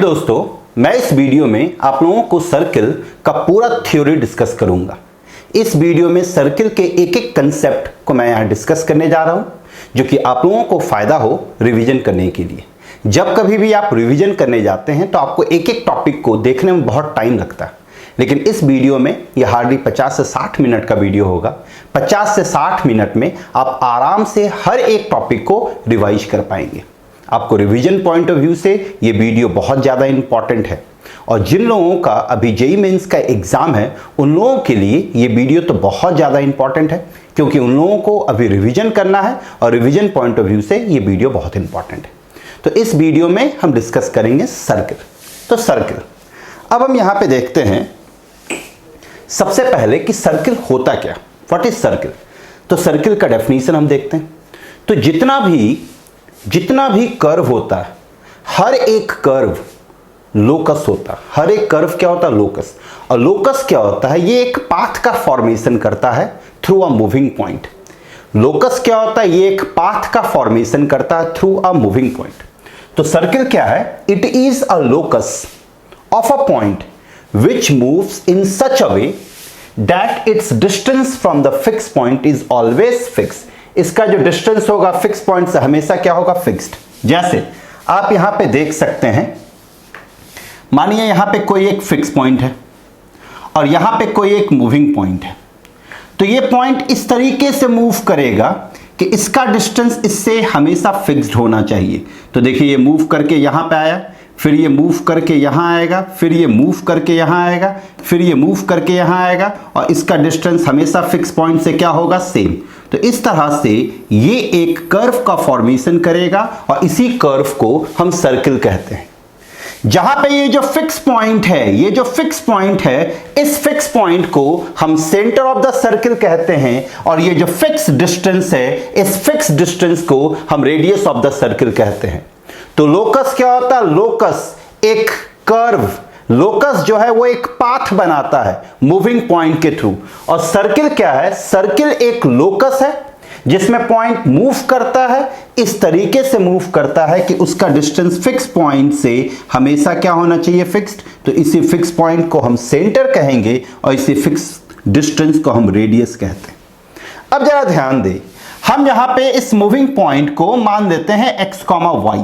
दोस्तों, मैं इस वीडियो में आप लोगों को सर्किल का पूरा थ्योरी डिस्कस करूंगा। इस वीडियो में सर्किल के एक एक कंसेप्ट को मैं यहां डिस्कस करने जा रहा हूं, जो कि आप लोगों को फायदा हो रिवीजन करने के लिए। जब कभी भी आप रिवीजन करने जाते हैं तो आपको एक एक टॉपिक को देखने में बहुत टाइम लगता है, लेकिन इस वीडियो में यह हार्डली 50 से 60 मिनट का वीडियो होगा। 50 से 60 मिनट में आप आराम से हर एक टॉपिक को रिवाइज कर पाएंगे। आपको रिवीजन पॉइंट ऑफ व्यू से ये वीडियो बहुत ज़्यादा इंपॉर्टेंट है, और जिन लोगों का अभी जेईई मेंस का एग्जाम है उन लोगों के लिए ये वीडियो तो बहुत ज़्यादा इंपॉर्टेंट है, क्योंकि उन लोगों को अभी रिवीजन करना है और रिवीजन पॉइंट ऑफ व्यू से ये वीडियो बहुत इंपॉर्टेंट है। तो इस वीडियो में हम डिस्कस करेंगे सर्किल। तो सर्किल, अब हम यहाँ पे देखते हैं सबसे पहले कि सर्किल होता क्या, व्हाट इज सर्किल। तो सर्किल का डेफिनेशन हम देखते हैं। तो जितना भी कर्व होता है, हर एक कर्व लोकस होता है। हर एक कर्व क्या होता है? लोकस। और लोकस क्या होता है? ये एक पाथ का फॉर्मेशन करता है through a moving point. Locus क्या होता है? ये एक पाथ का फॉर्मेशन करता है थ्रू अ मूविंग पॉइंट। तो सर्किल क्या है? It is a locus of a point which moves in such a way that its distance from the fixed point is always fixed। इसका जो डिस्टेंस होगा fix point से हमेशा क्या होगा? फिक्स्ड। जैसे आप यहां पे देख सकते हैं, मानिए यहां पे कोई एक फिक्स पॉइंट है और यहां पे कोई एक मूविंग पॉइंट है। तो ये पॉइंट इस तरीके से मूव करेगा कि इसका डिस्टेंस इससे हमेशा फिक्स्ड होना चाहिए। तो देखिए, ये मूव करके यहां पे आया, फिर ये मूव करके यहां आएगा, फिर ये मूव करके यहां आएगा, फिर ये मूव करके यहां आएगा, और इसका डिस्टेंस हमेशा फिक्स पॉइंट से क्या होगा? सेम। तो इस तरह से ये एक कर्व का फॉर्मेशन करेगा, और इसी कर्व को हम सर्किल कहते हैं। जहां पे ये जो फिक्स पॉइंट है, ये जो फिक्स पॉइंट है, इस फिक्स पॉइंट को हम सेंटर ऑफ द सर्किल कहते हैं, और ये जो फिक्स डिस्टेंस है, इस फिक्स डिस्टेंस को हम रेडियस ऑफ द सर्किल कहते हैं। तो लोकस क्या होता है? लोकस एक कर्व, लोकस जो है वो एक पाथ बनाता है मूविंग पॉइंट के थ्रू। और सर्किल क्या है? सर्किल एक लोकस है जिसमें पॉइंट मूव करता है, इस तरीके से मूव करता है कि उसका डिस्टेंस फिक्स पॉइंट से हमेशा क्या होना चाहिए? फिक्स्ड। तो इसी फिक्स पॉइंट को हम सेंटर कहेंगे, और इसी फिक्स डिस्टेंस को हम रेडियस कहते हैं। अब जरा ध्यान दें, हम यहां पे इस मूविंग पॉइंट को मान देते हैं x, y।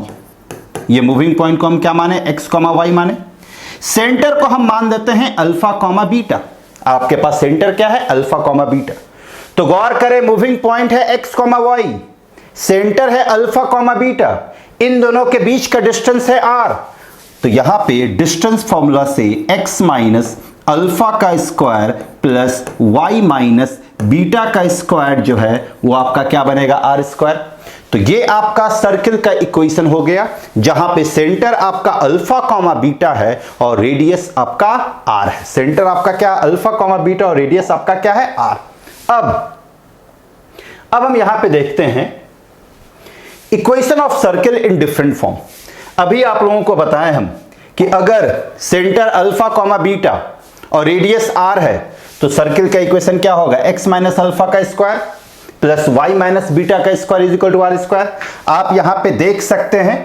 ये मूविंग पॉइंट को हम क्या माने? x, y माने। सेंटर को हम मान देते हैं अल्फा, बीटा। आपके पास सेंटर क्या है? Alpha, beta. तो गौर करें, मूविंग पॉइंट है x, y, सेंटर है अल्फा, बीटा, इन दोनों के बीच का डिस्टेंस है r। तो यहां पे डिस्टेंस फॉर्मूला से x माइनस अल्फा का square plus y minus beta का स्क्वायर जो है वो आपका क्या बनेगा? r square. तो ये आपका सर्किल का इक्वेशन हो गया, जहां पे सेंटर आपका अल्फा, बीटा है और रेडियस आपका r है। सेंटर आपका क्या? अल्फा, बीटा, और रेडियस आपका क्या है? r। अब हम यहां पे देखते हैं equation of circle in different form. अभी आप लोगों को बताएं हम कि अगर सेंटर अल्फा, बीटा और रेडियस r है, तो सर्किल का इक्वेशन क्या होगा? x माइनस अल्फा का square plus y minus beta का square is equal to r square. आप यहां पे देख सकते हैं,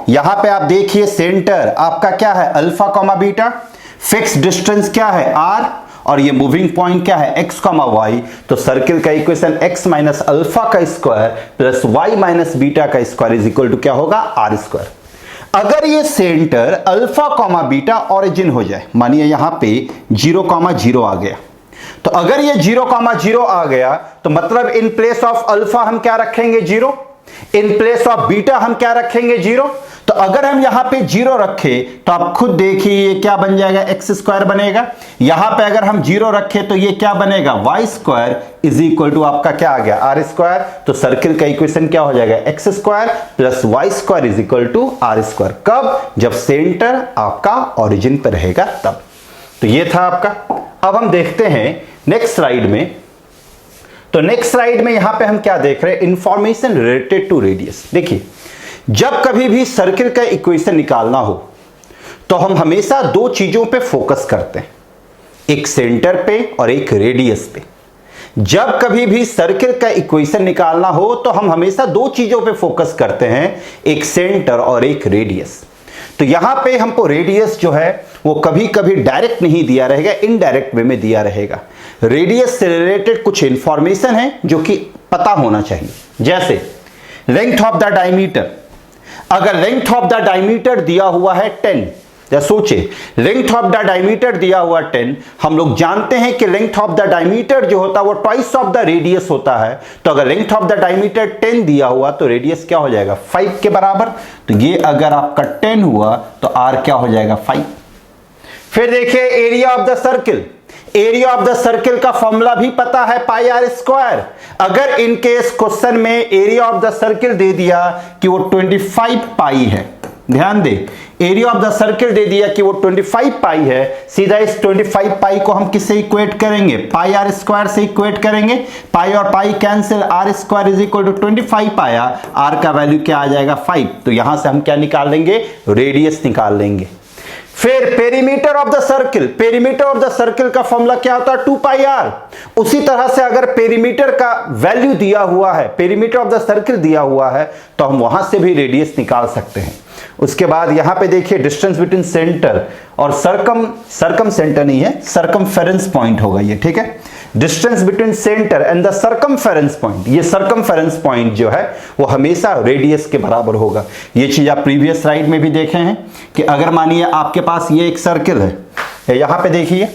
यहां पे आप देखिए सेंटर आपका क्या है? अल्फा, बीटा, फिक्स डिस्टेंस क्या है? r, और ये मूविंग पॉइंट क्या है? x, y। तो सर्किल का इक्वेशन x माइनस अल्फा का square plus y minus beta का स्क्वायर इज इक्वल टू क्या होगा? r square. अगर ये सेंटर अल्फा, बीटा ओरिजिन हो जाए, मानिए यहां पे 0, 0 आ गया, तो अगर ये 0, 0 आ गया, तो मतलब इन प्लेस ऑफ अल्फा हम क्या रखेंगे? 0। इन प्लेस ऑफ बीटा हम क्या रखेंगे? 0। तो अगर हम यहां पे 0 रखें तो आप खुद देखिए ये क्या बन जाएगा? x स्क्वायर बनेगा। यहां पे अगर हम 0 रखें तो ये क्या बनेगा? y square is equal to आपका क्या आ गया? r square. तो सर्किल का इक्वेशन क्या हो जाएगा? x square plus y square is equal to r square. कब? जब सेंटर आपका ओरिजिन पे रहेगा तब। तो ये था आपका। अब हम देखते हैं नेक्स्ट स्लाइड में। तो नेक्स्ट स्लाइड में यहां पे हम क्या देख रहे हैं? Information related to radius. देखिए, जब कभी भी सर्किल का इक्वेशन निकालना हो तो हम हमेशा दो चीजों पे फोकस करते हैं, एक सेंटर पे और एक रेडियस पे। जब कभी भी सर्किल का इक्वेशन निकालना हो तो हम हमेशा दो चीजों पे फोकस करते हैं, एक सेंटर और एक रेडियस। तो यहां पे हमको रेडियस जो है वो कभी कभी डायरेक्ट नहीं दिया रहेगा, इनडायरेक्ट वे में दिया रहेगा। रेडियस से रिलेटेड कुछ इंफॉर्मेशन है जो कि पता होना चाहिए, जैसे लेंथ ऑफ द डायमीटर। अगर लेंथ ऑफ द डायमीटर दिया हुआ है 10, या सोचे लेंथ ऑफ द डायमीटर दिया हुआ 10, हम लोग जानते हैं कि लेंथ ऑफ द डायमीटर जो होता है वो ट्वाइस ऑफ द रेडियस होता है। तो अगर लेंथ ऑफ द डायमीटर 10 दिया हुआ तो रेडियस क्या हो जाएगा 5 के बराबर। तो ये अगर आपका 10 हुआ तो आर क्या हो जाएगा 5। फिर देखिए area of the circle. Area of the circle का फॉर्मूला भी पता है पाई आर स्क्वायर। अगर इन केस क्वेश्चन में एरिया ऑफ द सर्किल दे दिया कि वो 25 पाई है, ध्यान दे, एरिया ऑफ द सर्किल दे दिया कि वो 25 पाई है, सीधा इस 25 पाई को हम किससे इक्वेट करेंगे, पाई आर स्क्वायर से इक्वेट करेंगे। पाई और pi cancel, R square is equal to 25 आया, आर का वैल्यू क्या आ जाएगा 5। तो यहां से हम क्या निकाल लेंगे, रेडियस निकाल लेंगे। फिर perimeter of the circle. Perimeter of the circle का फॉर्मूला क्या होता है 2 पाई आर। उसी तरह से अगर पेरीमीटर का वैल्यू दिया हुआ है, पेरीमीटर ऑफ द सर्किल दिया हुआ है, तो हम वहां से भी रेडियस निकाल सकते हैं। उसके बाद यहां पे देखिए डिस्टेंस बिटवीन सेंटर और सरकम सेंटर नहीं है, सरकमफेरेंस पॉइंट होगा ये, ठीक है। Distance between centre and the circumference point, ये सरकमफेरेंस पॉइंट जो है वो हमेशा रेडियस के बराबर होगा। ये चीज आप प्रीवियस स्लाइड में भी देखे हैं कि अगर मानिए आपके पास ये एक सर्किल है, यहां पे देखिए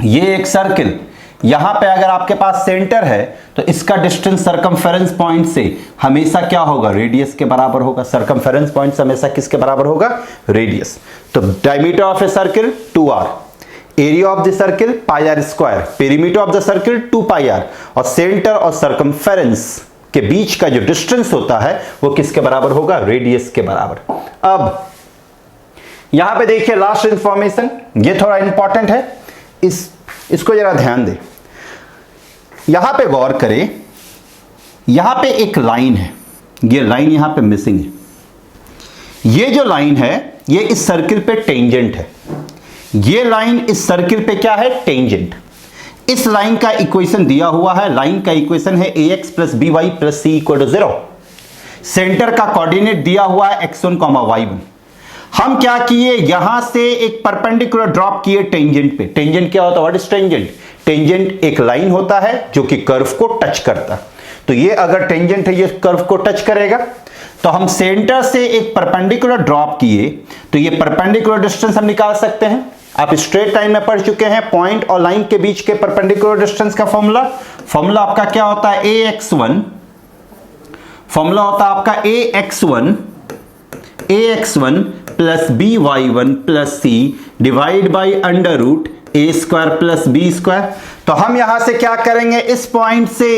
ये एक सर्किल, यहां पे अगर आपके पास सेंटर है तो इसका डिस्टेंस सरकमफेरेंस पॉइंट से हमेशा क्या होगा, रेडियस के बराबर होगा। सरकमफेरेंस पॉइंट से हमेशा किसके बराबर होगा, रेडियस। तो diameter of a circle 2r, area of the circle pi R square, perimeter of the circle 2 pi R, और सेंटर और सरकमफेरेंस के बीच का जो डिस्टेंस होता है वो किसके बराबर होगा, रेडियस के बराबर। अब यहां पे देखिए लास्ट इंफॉर्मेशन, ये थोड़ा इंपॉर्टेंट है, इसको जरा ध्यान दे। यहां पे गौर करें, यहां पे एक लाइन है, ये लाइन यहां पे मिसिंग है। ये जो लाइन है ये इस सर्किल पे टेंजेंट है। ये लाइन इस सर्किल पे क्या है, टेंजेंट। इस लाइन का इक्वेशन दिया हुआ है, लाइन का इक्वेशन है ax plus B Y plus C equal to 0। Centre का कोऑर्डिनेट दिया हुआ है x1, y1। हम क्या किए, यहां से एक परपेंडिकुलर ड्रॉप किए टेंजेंट पे। टेंजेंट क्या होता है, व्हाट इज टेंजेंट? टेंजेंट एक लाइन होता है जो कि कर्व को टच करता। तो ये अगर टेंजेंट है, ये कर्व को टच करेगा। तो हम सेंटर से एक परपेंडिकुलर ड्रॉप किए, तो ये परपेंडिकुलर डिस्टेंस हम निकाल सकते हैं। आप स्ट्रेट लाइन में पढ़ चुके हैं, पॉइंट और लाइन के बीच के परपेंडिकुलर डिस्टेंस का फॉर्मूला आपका क्या होता है, ax1, फॉर्मूला होता है आपका ax1 plus by1 plus c divide by under root a square plus b square. तो हम यहां से क्या करेंगे, इस पॉइंट से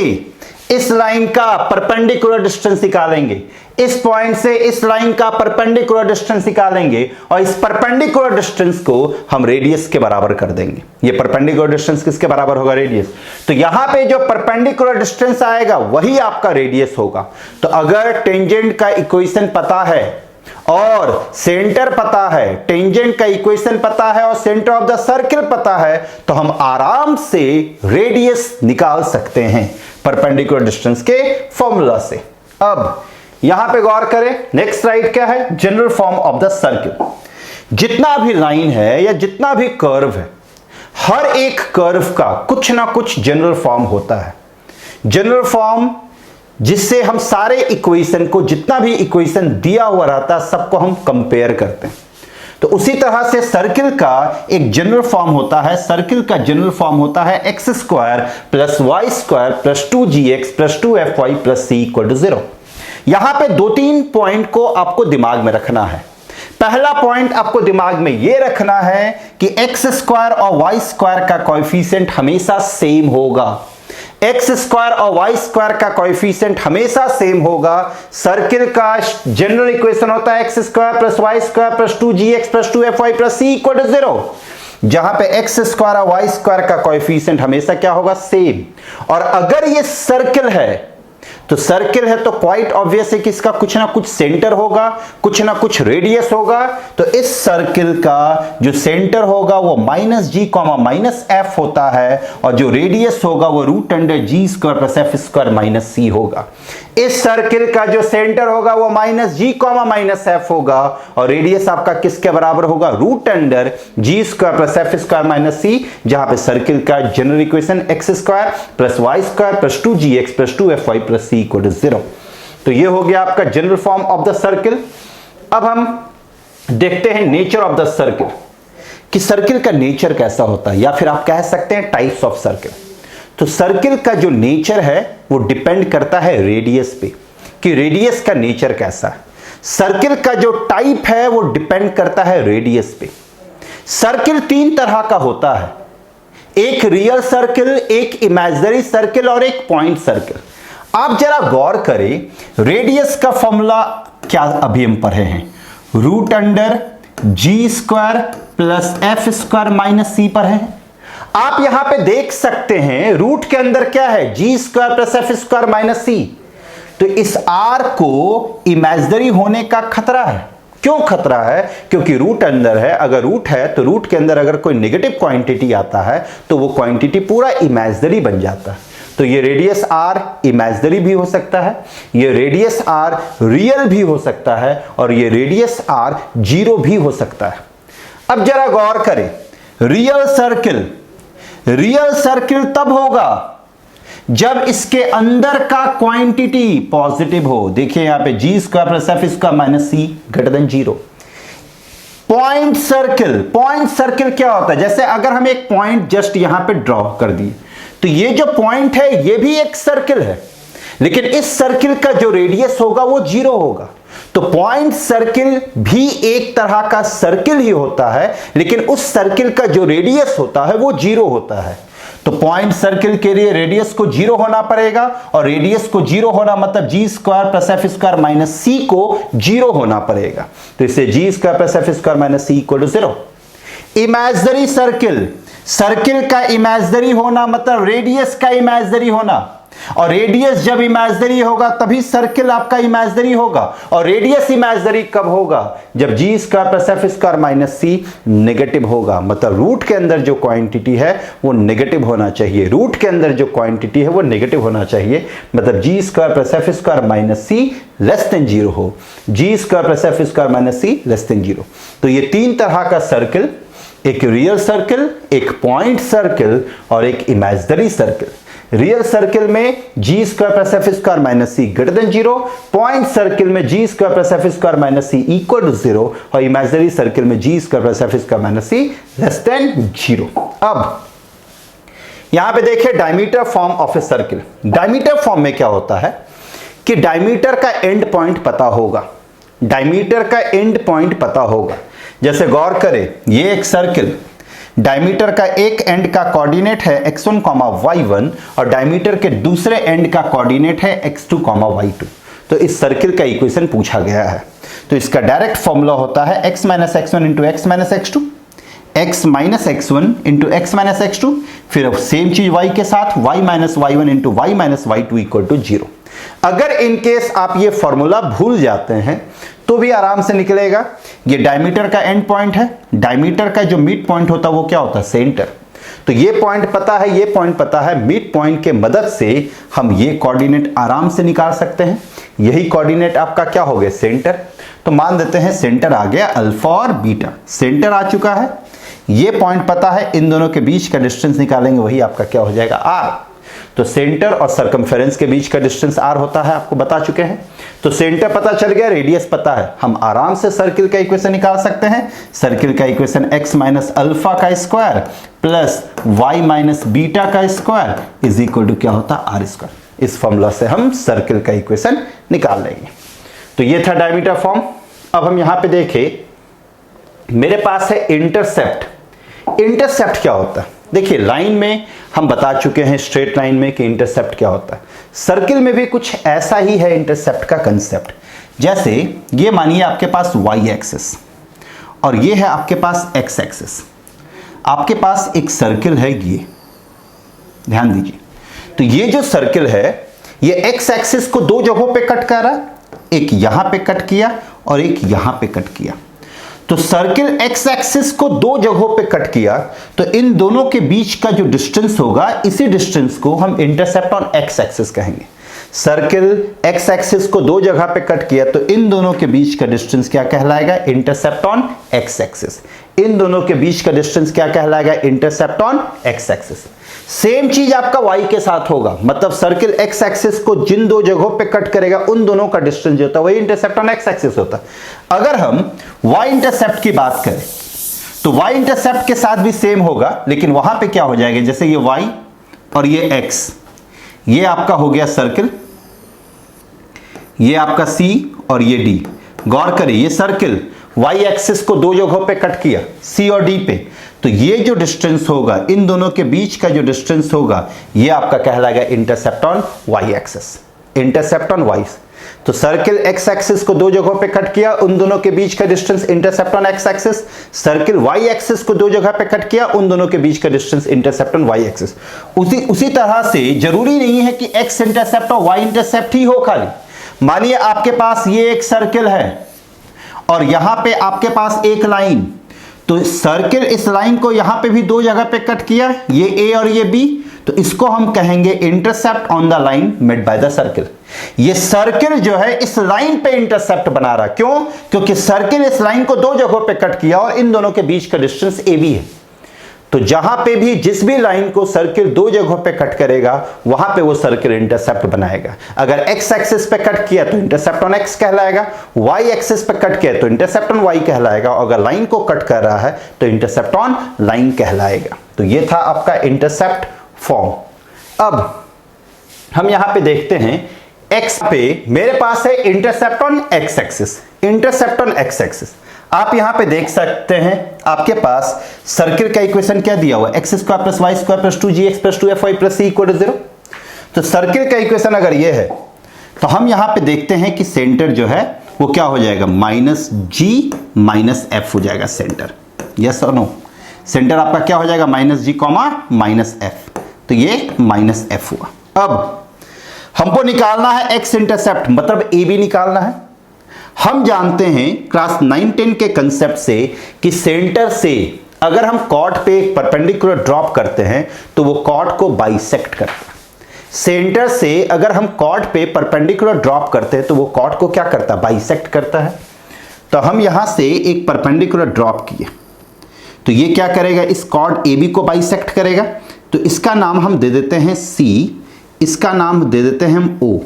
इस लाइन का परपेंडिकुलर डिस्टेंस निकालेंगे, इस पॉइंट से इस लाइन का परपेंडिकुलर डिस्टेंस निकालेंगे, और इस परपेंडिकुलर डिस्टेंस को हम रेडियस के बराबर कर देंगे। ये परपेंडिकुलर डिस्टेंस किसके बराबर होगा, रेडियस। तो यहां पे जो परपेंडिकुलर डिस्टेंस आएगा वही आपका रेडियस होगा। तो अगर टेंजेंट का इक्वेशन पता है और सेंटर पता है, टेंजेंट का इक्वेशन पता है और सेंटर ऑफ द सर्किल पता है, तो हम आराम से रेडियस निकाल सकते हैं परपेंडिकुलर डिस्टेंस के फॉर्मूला से। अब यहां पे गौर करें, नेक्स्ट स्लाइड क्या है, general form of the circle. जितना भी लाइन है या जितना भी कर्व है, हर एक कर्व का कुछ ना कुछ जनरल फॉर्म होता है। जनरल फॉर्म जिससे हम सारे इक्वेशन को, जितना भी इक्वेशन दिया हुआ रहता है, सबको हम कंपेयर करते हैं। तो उसी तरह से सर्किल का एक जनरल फॉर्म होता है। सर्किल का जनरल फॉर्म होता है X square plus Y square plus 2gx plus 2fy plus c equal to 0। यहां पे 2-3 पॉइंट को आपको दिमाग में रखना है। पहला पॉइंट आपको दिमाग में यह रखना है कि एक्स स्क्वायर और वाई स्क्वायर का कोएफिशिएंट हमेशा सेम होगा। एक्स स्क्वायर और वाई स्क्वायर का कोएफिशिएंट हमेशा सेम होगा। सर्किल का जनरल इक्वेशन होता है X square plus Y square plus 2gx plus 2fy plus c equal to 0, जहां पे एक्स स्क्वायर और वाई स्क्वायर का कोएफिशिएंट हमेशा क्या होगा, सेम। और अगर ये सर्किल है तो सर्किल है तो क्वाइट ऑब्वियस है कि इसका कुछ ना कुछ सेंटर होगा, कुछ ना कुछ रेडियस होगा। तो इस सर्किल का जो सेंटर होगा वो -g,-f होता है, और जो रेडियस होगा वो √g² + f² - c होगा। इस सर्किल का जो सेंटर होगा वो minus g comma minus f होगा और रेडियस आपका किसके बराबर होगा, रूट अंडर जी square plus f square minus c, जहां पे सर्किल का general equation x square plus Y square plus 2gx plus 2fy plus C equal to 0। तो ये हो गया आपका general form of the circle. अब हम देखते हैं नेचर ऑफ द सर्किल, कि सर्किल का नेचर कैसा होता है, या फिर आप कह सकते हैं टाइप्स ऑफ सर्किल। तो सर्किल का जो नेचर है वो डिपेंड करता है रेडियस पे, कि रेडियस का नेचर कैसा है। सर्किल का जो टाइप है वो डिपेंड करता है रेडियस पे। सर्किल तीन तरह का होता है, एक रियल सर्किल, एक इमेजिनरी सर्किल और एक पॉइंट सर्किल। आप जरा गौर करें, रेडियस का फॉर्मूला क्या अभी हम पढ़े हैं, रूट अंडर जी square plus f square minus c पर है। आप यहां पे देख सकते हैं रूट के अंदर क्या है, g square plus f square minus c. तो इस आर को इमेजिनरी होने का खतरा है। क्यों खतरा है, क्योंकि रूट अंदर है। अगर रूट है तो रूट के अंदर अगर कोई नेगेटिव क्वांटिटी आता है तो वो क्वांटिटी पूरा इमेजिनरी बन जाता है। तो ये रेडियस आर इमेजिनरी भी हो सकता है, ये रेडियस आर रियल भी हो सकता है और ये रेडियस आर जीरो भी हो सकता है। अब जरा गौर करें, रियल सर्किल तब होगा जब इसके अंदर का क्वांटिटी पॉजिटिव हो। देखिए यहां पे g square plus f square minus c greater than zero. Point circle क्या होता है, जैसे अगर हम एक पॉइंट जस्ट यहां पे ड्रॉ कर दिए तो ये जो पॉइंट है ये भी एक सर्किल है, लेकिन इस सर्किल का जो रेडियस होगा वो जीरो होगा। तो पॉइंट सर्किल भी एक तरह का सर्किल ही होता है, लेकिन उस सर्किल का जो रेडियस होता है वो जीरो होता है। तो पॉइंट सर्किल के लिए रेडियस को जीरो होना पड़ेगा, और रेडियस को जीरो होना मतलब g square plus f square minus c को जीरो होना पड़ेगा। तो इससे g square plus f square minus c equal to zero. Imaginary circle का इमेजिनरी होना मतलब रेडियस का इमेजिनरी होना, और रेडियस जब इमेजिनरी होगा तभी सर्किल आपका इमेजिनरी होगा। और रेडियस इमेजिनरी कब होगा, जब g square plus f square minus c negative होगा। मतलब रूट के अंदर जो क्वांटिटी है वो नेगेटिव होना चाहिए, रूट के अंदर जो क्वांटिटी है वो नेगेटिव होना चाहिए। मतलब g square plus f square minus c less than zero हो, g square plus f square minus c less than zero. तो ये तीन तरह का सर्किल, एक रियल सर्किल, एक पॉइंट सर्किल और एक इमेजिनरी सर्किल। रियल सर्किल में g square plus f square minus c greater than zero, point circle में g square plus f square minus c equal to zero, और imaginary circle में g square plus f square minus c less than zero. अब यहां पे देखिए diameter form of a circle. Diameter form में क्या होता है कि डायमीटर का एंड पॉइंट पता होगा, डायमीटर का एंड पॉइंट पता होगा। जैसे गौर करें, ये एक सर्किल, डायमीटर का एक एंड का कोऑर्डिनेट है x1, y1 और डायमीटर के दूसरे एंड का कोऑर्डिनेट है x2, y2। तो इस सर्किल का इक्वेशन पूछा गया है, तो इसका डायरेक्ट फॉर्मूला होता है x minus x1 into x minus x2, x minus x1 into x minus x2, फिर सेम चीज y के साथ y minus y1 into y minus y2 equal to zero. अगर इनकेस आप ये फॉर्मूला भूल जाते हैं तो भी आराम से निकलेगा। ये डायमीटर का एंड पॉइंट है, डायमीटर का जो मिड पॉइंट होता है वो क्या होता है, सेंटर। तो ये पॉइंट पता है, ये पॉइंट पता है, मिड पॉइंट के मदद से हम ये कोऑर्डिनेट आराम से निकाल सकते हैं। यही कोऑर्डिनेट आपका क्या हो गया, सेंटर। तो मान देते हैं सेंटर आ गया अल्फा और बीटा, सेंटर आ चुका है, ये पॉइंट पता है, इन दोनों के बीच का डिस्टेंस निकालेंगे, वही आपका क्या हो जाएगा, आर। तो सेंटर और सर्कमफेरेंस के बीच का डिस्टेंस आर होता है, आपको बता चुके हैं। तो सेंटर पता चल गया, रेडियस पता है, हम आराम से सर्किल का इक्वेशन निकाल सकते हैं। सर्किल का इक्वेशन x माइनस अल्फा का square plus y minus beta का स्क्वायर इज इक्वल टू क्या होता है, आर स्क्वायर। इस फॉर्मूला से हम सर्किल का इक्वेशन निकाल लेंगे। तो ये था डायमीटर फॉर्म। अब हम यहां पे देखें, मेरे पास है इंटरसेप्ट। इंटरसेप्ट क्या होता है, देखिए लाइन में हम बता चुके हैं, स्ट्रेट लाइन में, कि इंटरसेप्ट क्या होता है। सर्किल में भी कुछ ऐसा ही है इंटरसेप्ट का कंसेप्ट। जैसे ये मानिए आपके पास y एक्सिस और ये है आपके पास x एक्सिस। आपके पास एक सर्किल है, ये ध्यान दीजिए। तो ये जो सर्किल है ये x एक्सिस को दो जगहों पे कट कर रहा है, एक यहां पे कट किया और एक यहां पे कट किया। तो सर्किल x एक्सिस को दो जगहों पे कट किया, तो इन दोनों के बीच का जो डिस्टेंस होगा, इसी डिस्टेंस को हम इंटरसेप्ट ऑन x एक्सिस कहेंगे। सर्किल एक्स एक्सिस को दो जगह पे कट किया तो इन दोनों के बीच का डिस्टेंस क्या कहलाएगा? Intercept on x axis. इन दोनों के बीच का डिस्टेंस क्या कहलाएगा? Intercept on x axis. Same चीज आपका y के साथ होगा, मतलब सर्किल एक्स एक्सिस को जिन दो जगहों पे कट करेगा उन दोनों का डिस्टेंस जो होता है वही इंटरसेप्ट ऑन एक्स एक्सिस होता है। अगर हम y इंटरसेप्ट की बात करें तो y इंटरसेप्ट के साथ भी सेम होगा, लेकिन वहां पे क्या हो जाएगा, जैसे ये y और ये x, ये आपका हो गया सर्किल, ये आपका C और ये D। गौर करें, ये सर्किल y एक्सिस को दो जगहों पे कट किया, C और D पे, तो ये जो डिस्टेंस होगा, इन दोनों के बीच का जो डिस्टेंस होगा, ये आपका कहलाएगा intercept on y axis. Intercept on y, तो सर्किल x एक्सिस को दो जगहों पे कट किया, उन दोनों के बीच का distance intercept on x axis. Circle y axis को दो जगह पे कट किया, उन दोनों के बीच का distance intercept on y axis. उसी तरह से जरूरी नहीं है कि x इंटरसेप्ट और y इंटरसेप्ट ही हो खाली। मानिए आपके पास ये एक सर्किल है और यहां पे आपके पास एक लाइन, तो सर्किल इस लाइन को यहां पे भी दो जगह पे कट किया, ये A और ये B, तो इसको हम कहेंगे intercept on the line made by the circle. ये सर्किल जो है इस लाइन पे इंटरसेप्ट बना रहा, क्यों? क्योंकि सर्किल इस लाइन को दो जगहों पे कट किया और इन दोनों के बीच का डिस्टेंस AB है। तो जहां पे भी जिस भी लाइन को सर्किल दो जगहों पे कट करेगा वहां पे वो सर्किल इंटरसेप्ट बनाएगा। अगर x एक्सिस पे कट किया तो इंटरसेप्ट ऑन x कहलाएगा, y एक्सिस पे कट किया तो इंटरसेप्ट ऑन y कहलाएगा, और अगर लाइन को कट कर रहा है तो इंटरसेप्ट ऑन लाइन कहलाएगा। तो ये था आपका इंटरसेप्ट फॉर्म। अब हम यहां पे देखते हैं x पे मेरे पास है intercept on x axis, intercept on x axis. आप यहां पे देख सकते हैं आपके पास सर्किल का इक्वेशन क्या दिया हुआ है, X square plus Y square plus 2gx plus 2fy plus c equal to 0। तो सर्किल का इक्वेशन अगर ये है तो हम यहां पे देखते हैं कि सेंटर जो है वो क्या हो जाएगा, माइनस जी माइनस एफ हो जाएगा सेंटर। यस और नो? सेंटर आपका क्या हो जाएगा, minus g comma minus F, तो ये माइनस एफ हुआ। अब हमको निकालना है एक्स इंटरसेप्ट, मतलब ए बी निकालना है। हम जानते हैं क्लास 9-10 के कंसेप्ट से कि सेंटर से अगर हम कॉर्ड पे एक परपेंडिकुलर ड्रॉप करते हैं तो वो कॉर्ड को बाइसेक्ट करता है। सेंटर से अगर हम कॉर्ड पे परपेंडिकुलर ड्रॉप करते हैं तो वो कॉर्ड को क्या करता है, बाइसेक्ट करता है। तो हम यहां से एक परपेंडिकुलर ड्रॉप किए तो ये क्या करेगा, इस कॉर्ड AB को बाइसेक्ट करेगा। तो इसका नाम हम दे देते हैं C, इसका नाम दे देते हैं हम O।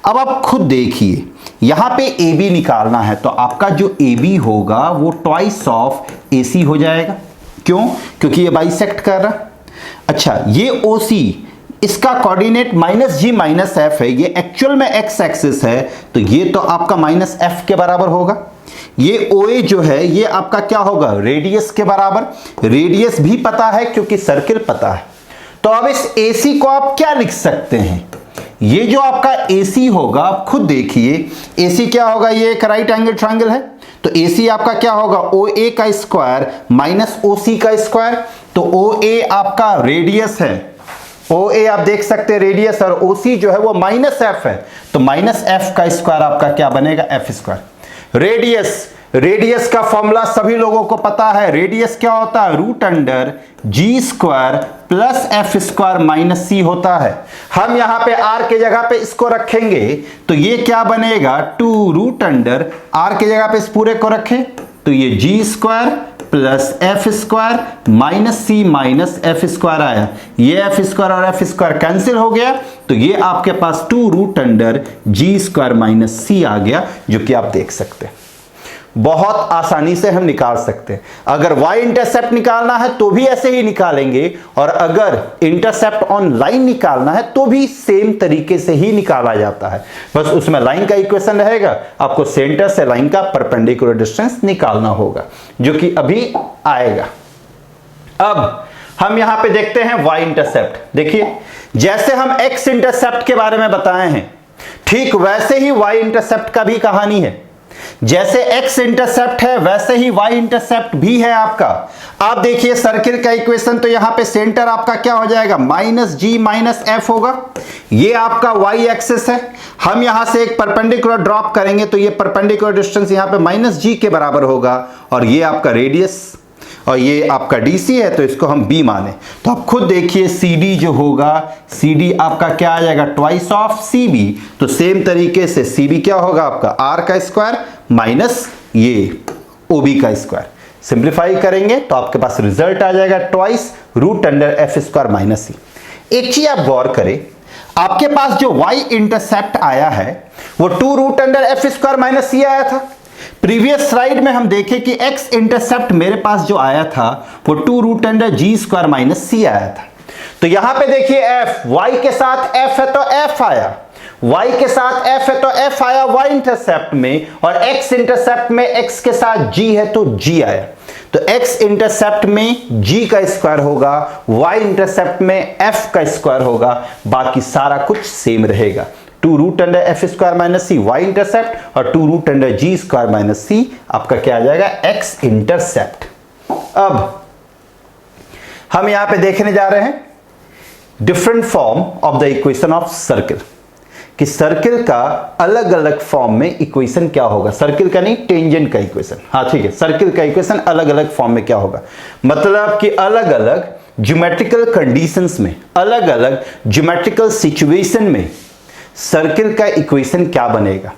अब आप खुद देखिए, यहां पे AB निकालना है तो आपका जो AB होगा वो ट्वाइस ऑफ AC हो जाएगा। क्यों? क्योंकि ये बाइसेक्ट कर रहा। अच्छा, ये OC, इसका कोऑर्डिनेट माइनस जी माइनस एफ है, ये एक्चुअल में एक्स एक्सिस है, तो ये तो आपका माइनस एफ के बराबर होगा। ये OA जो है ये आपका क्या होगा, रेडियस के बराबर। रेडियस भी पता है क्योंकि सर्किल पता है। तो अब इस AC को आप क्या लिख सकते हैं, ये जो आपका AC होगा आप खुद देखिए, AC क्या होगा, ये एक राइट एंगल ट्रायंगल है, तो AC आपका क्या होगा, OA का स्क्वायर माइनस OC का स्क्वायर। तो OA आपका रेडियस है, OA आप देख सकते हैं रेडियस, और OC जो है वो माइनस एफ है, तो माइनस एफ का स्क्वायर आपका क्या बनेगा, एफ स्क्वायर। रेडियस का फॉर्मूला सभी लोगों को पता है, रेडियस क्या होता है, रूट अंडर जी square plus f square minus c होता है। हम यहां पे आर के जगह पे इसको रखेंगे तो ये क्या बनेगा, 2 रूट अंडर आर के जगह पे इस पूरे को रखें तो ये g square plus f square minus c minus f square आया। ये एफ स्क्वायर और एफ स्क्वायर कैंसिल हो गया, तो ये आपके पास 2 रूट अंडर जी स्क्वायर माइनस सी आ गया, जो कि आप देख सकते हैं। बहुत आसानी से हम निकाल सकते हैं। अगर y इंटरसेप्ट निकालना है तो भी ऐसे ही निकालेंगे, और अगर इंटरसेप्ट ऑन लाइन निकालना है तो भी सेम तरीके से ही निकाला जाता है। बस उसमें लाइन का इक्वेशन रहेगा, आपको सेंटर से लाइन का परपेंडिकुलर डिस्टेंस निकालना होगा, जो कि अभी आएगा। अब हम यहां पे देखते हैं y इंटरसेप्ट। देखिए, जैसे हम x इंटरसेप्ट के बारे में बताए हैं, ठीक वैसे ही y इंटरसेप्ट का भी कहानी है। जैसे x इंटरसेप्ट है वैसे ही y इंटरसेप्ट भी है आपका। आप देखिए सर्किल का इक्वेशन, तो यहां पे सेंटर आपका क्या हो जाएगा, माइनस जी माइनस एफ होगा। ये आपका y एक्सिस है, हम यहां से एक परपेंडिकुलर ड्रॉप करेंगे तो ये परपेंडिकुलर डिस्टेंस यहां पे माइनस जी के बराबर होगा, और ये आपका रेडियस। और ये आपका DC है तो इसको हम B माने, तो आप खुद देखिए CD जो होगा, CD आपका क्या आ जाएगा, ट्वाइस ऑफ CB। तो सेम तरीके से CB क्या होगा आपका R का स्क्वायर माइनस ये OB का स्क्वायर। सिंप्लीफाई करेंगे तो आपके पास रिजल्ट आ जाएगा twice root under F square minus C। एक चीज आप गौर करें, आपके पास जो y इंटरसेप्ट आया है वो 2 root under F square minus C आया था। प्रीवियस स्लाइड में हम देखें कि x इंटरसेप्ट मेरे पास जो आया था वो 2 रूट अंडर जी स्क्वायर माइनस C आया था। तो यहां पे देखिए f, y के साथ f है तो f आया, y के साथ f है तो f आया y इंटरसेप्ट में, और x इंटरसेप्ट में x के साथ g है तो g आया। तो x इंटरसेप्ट में g का स्क्वायर होगा, y इंटरसेप्ट में f का स्क्वायर होगा, बाकी सारा कुछ सेम रहेगा। 2 root under F square minus C y intercept और 2 रूट अंडर जी स्क्वायर माइनस C आपका क्या आ जाएगा, x इंटरसेप्ट। अब हम यहां पे देखने जा रहे हैं different form of the equation of circle, कि सर्किल का अलग अलग फॉर्म में इक्वेशन क्या होगा। सर्किल का नहीं, टेंजेंट का इक्वेशन, हाँ ठीक है, सर्किल का इक्वेशन अलग अलग फॉर्म में क्या होगा, मतलब कि अलग अलग ज्योमेट्रिकल कंडीशंस में, अलग अलग ज्योमेट्रिकल सिचुएशन में सर्किल का इक्वेशन क्या बनेगा।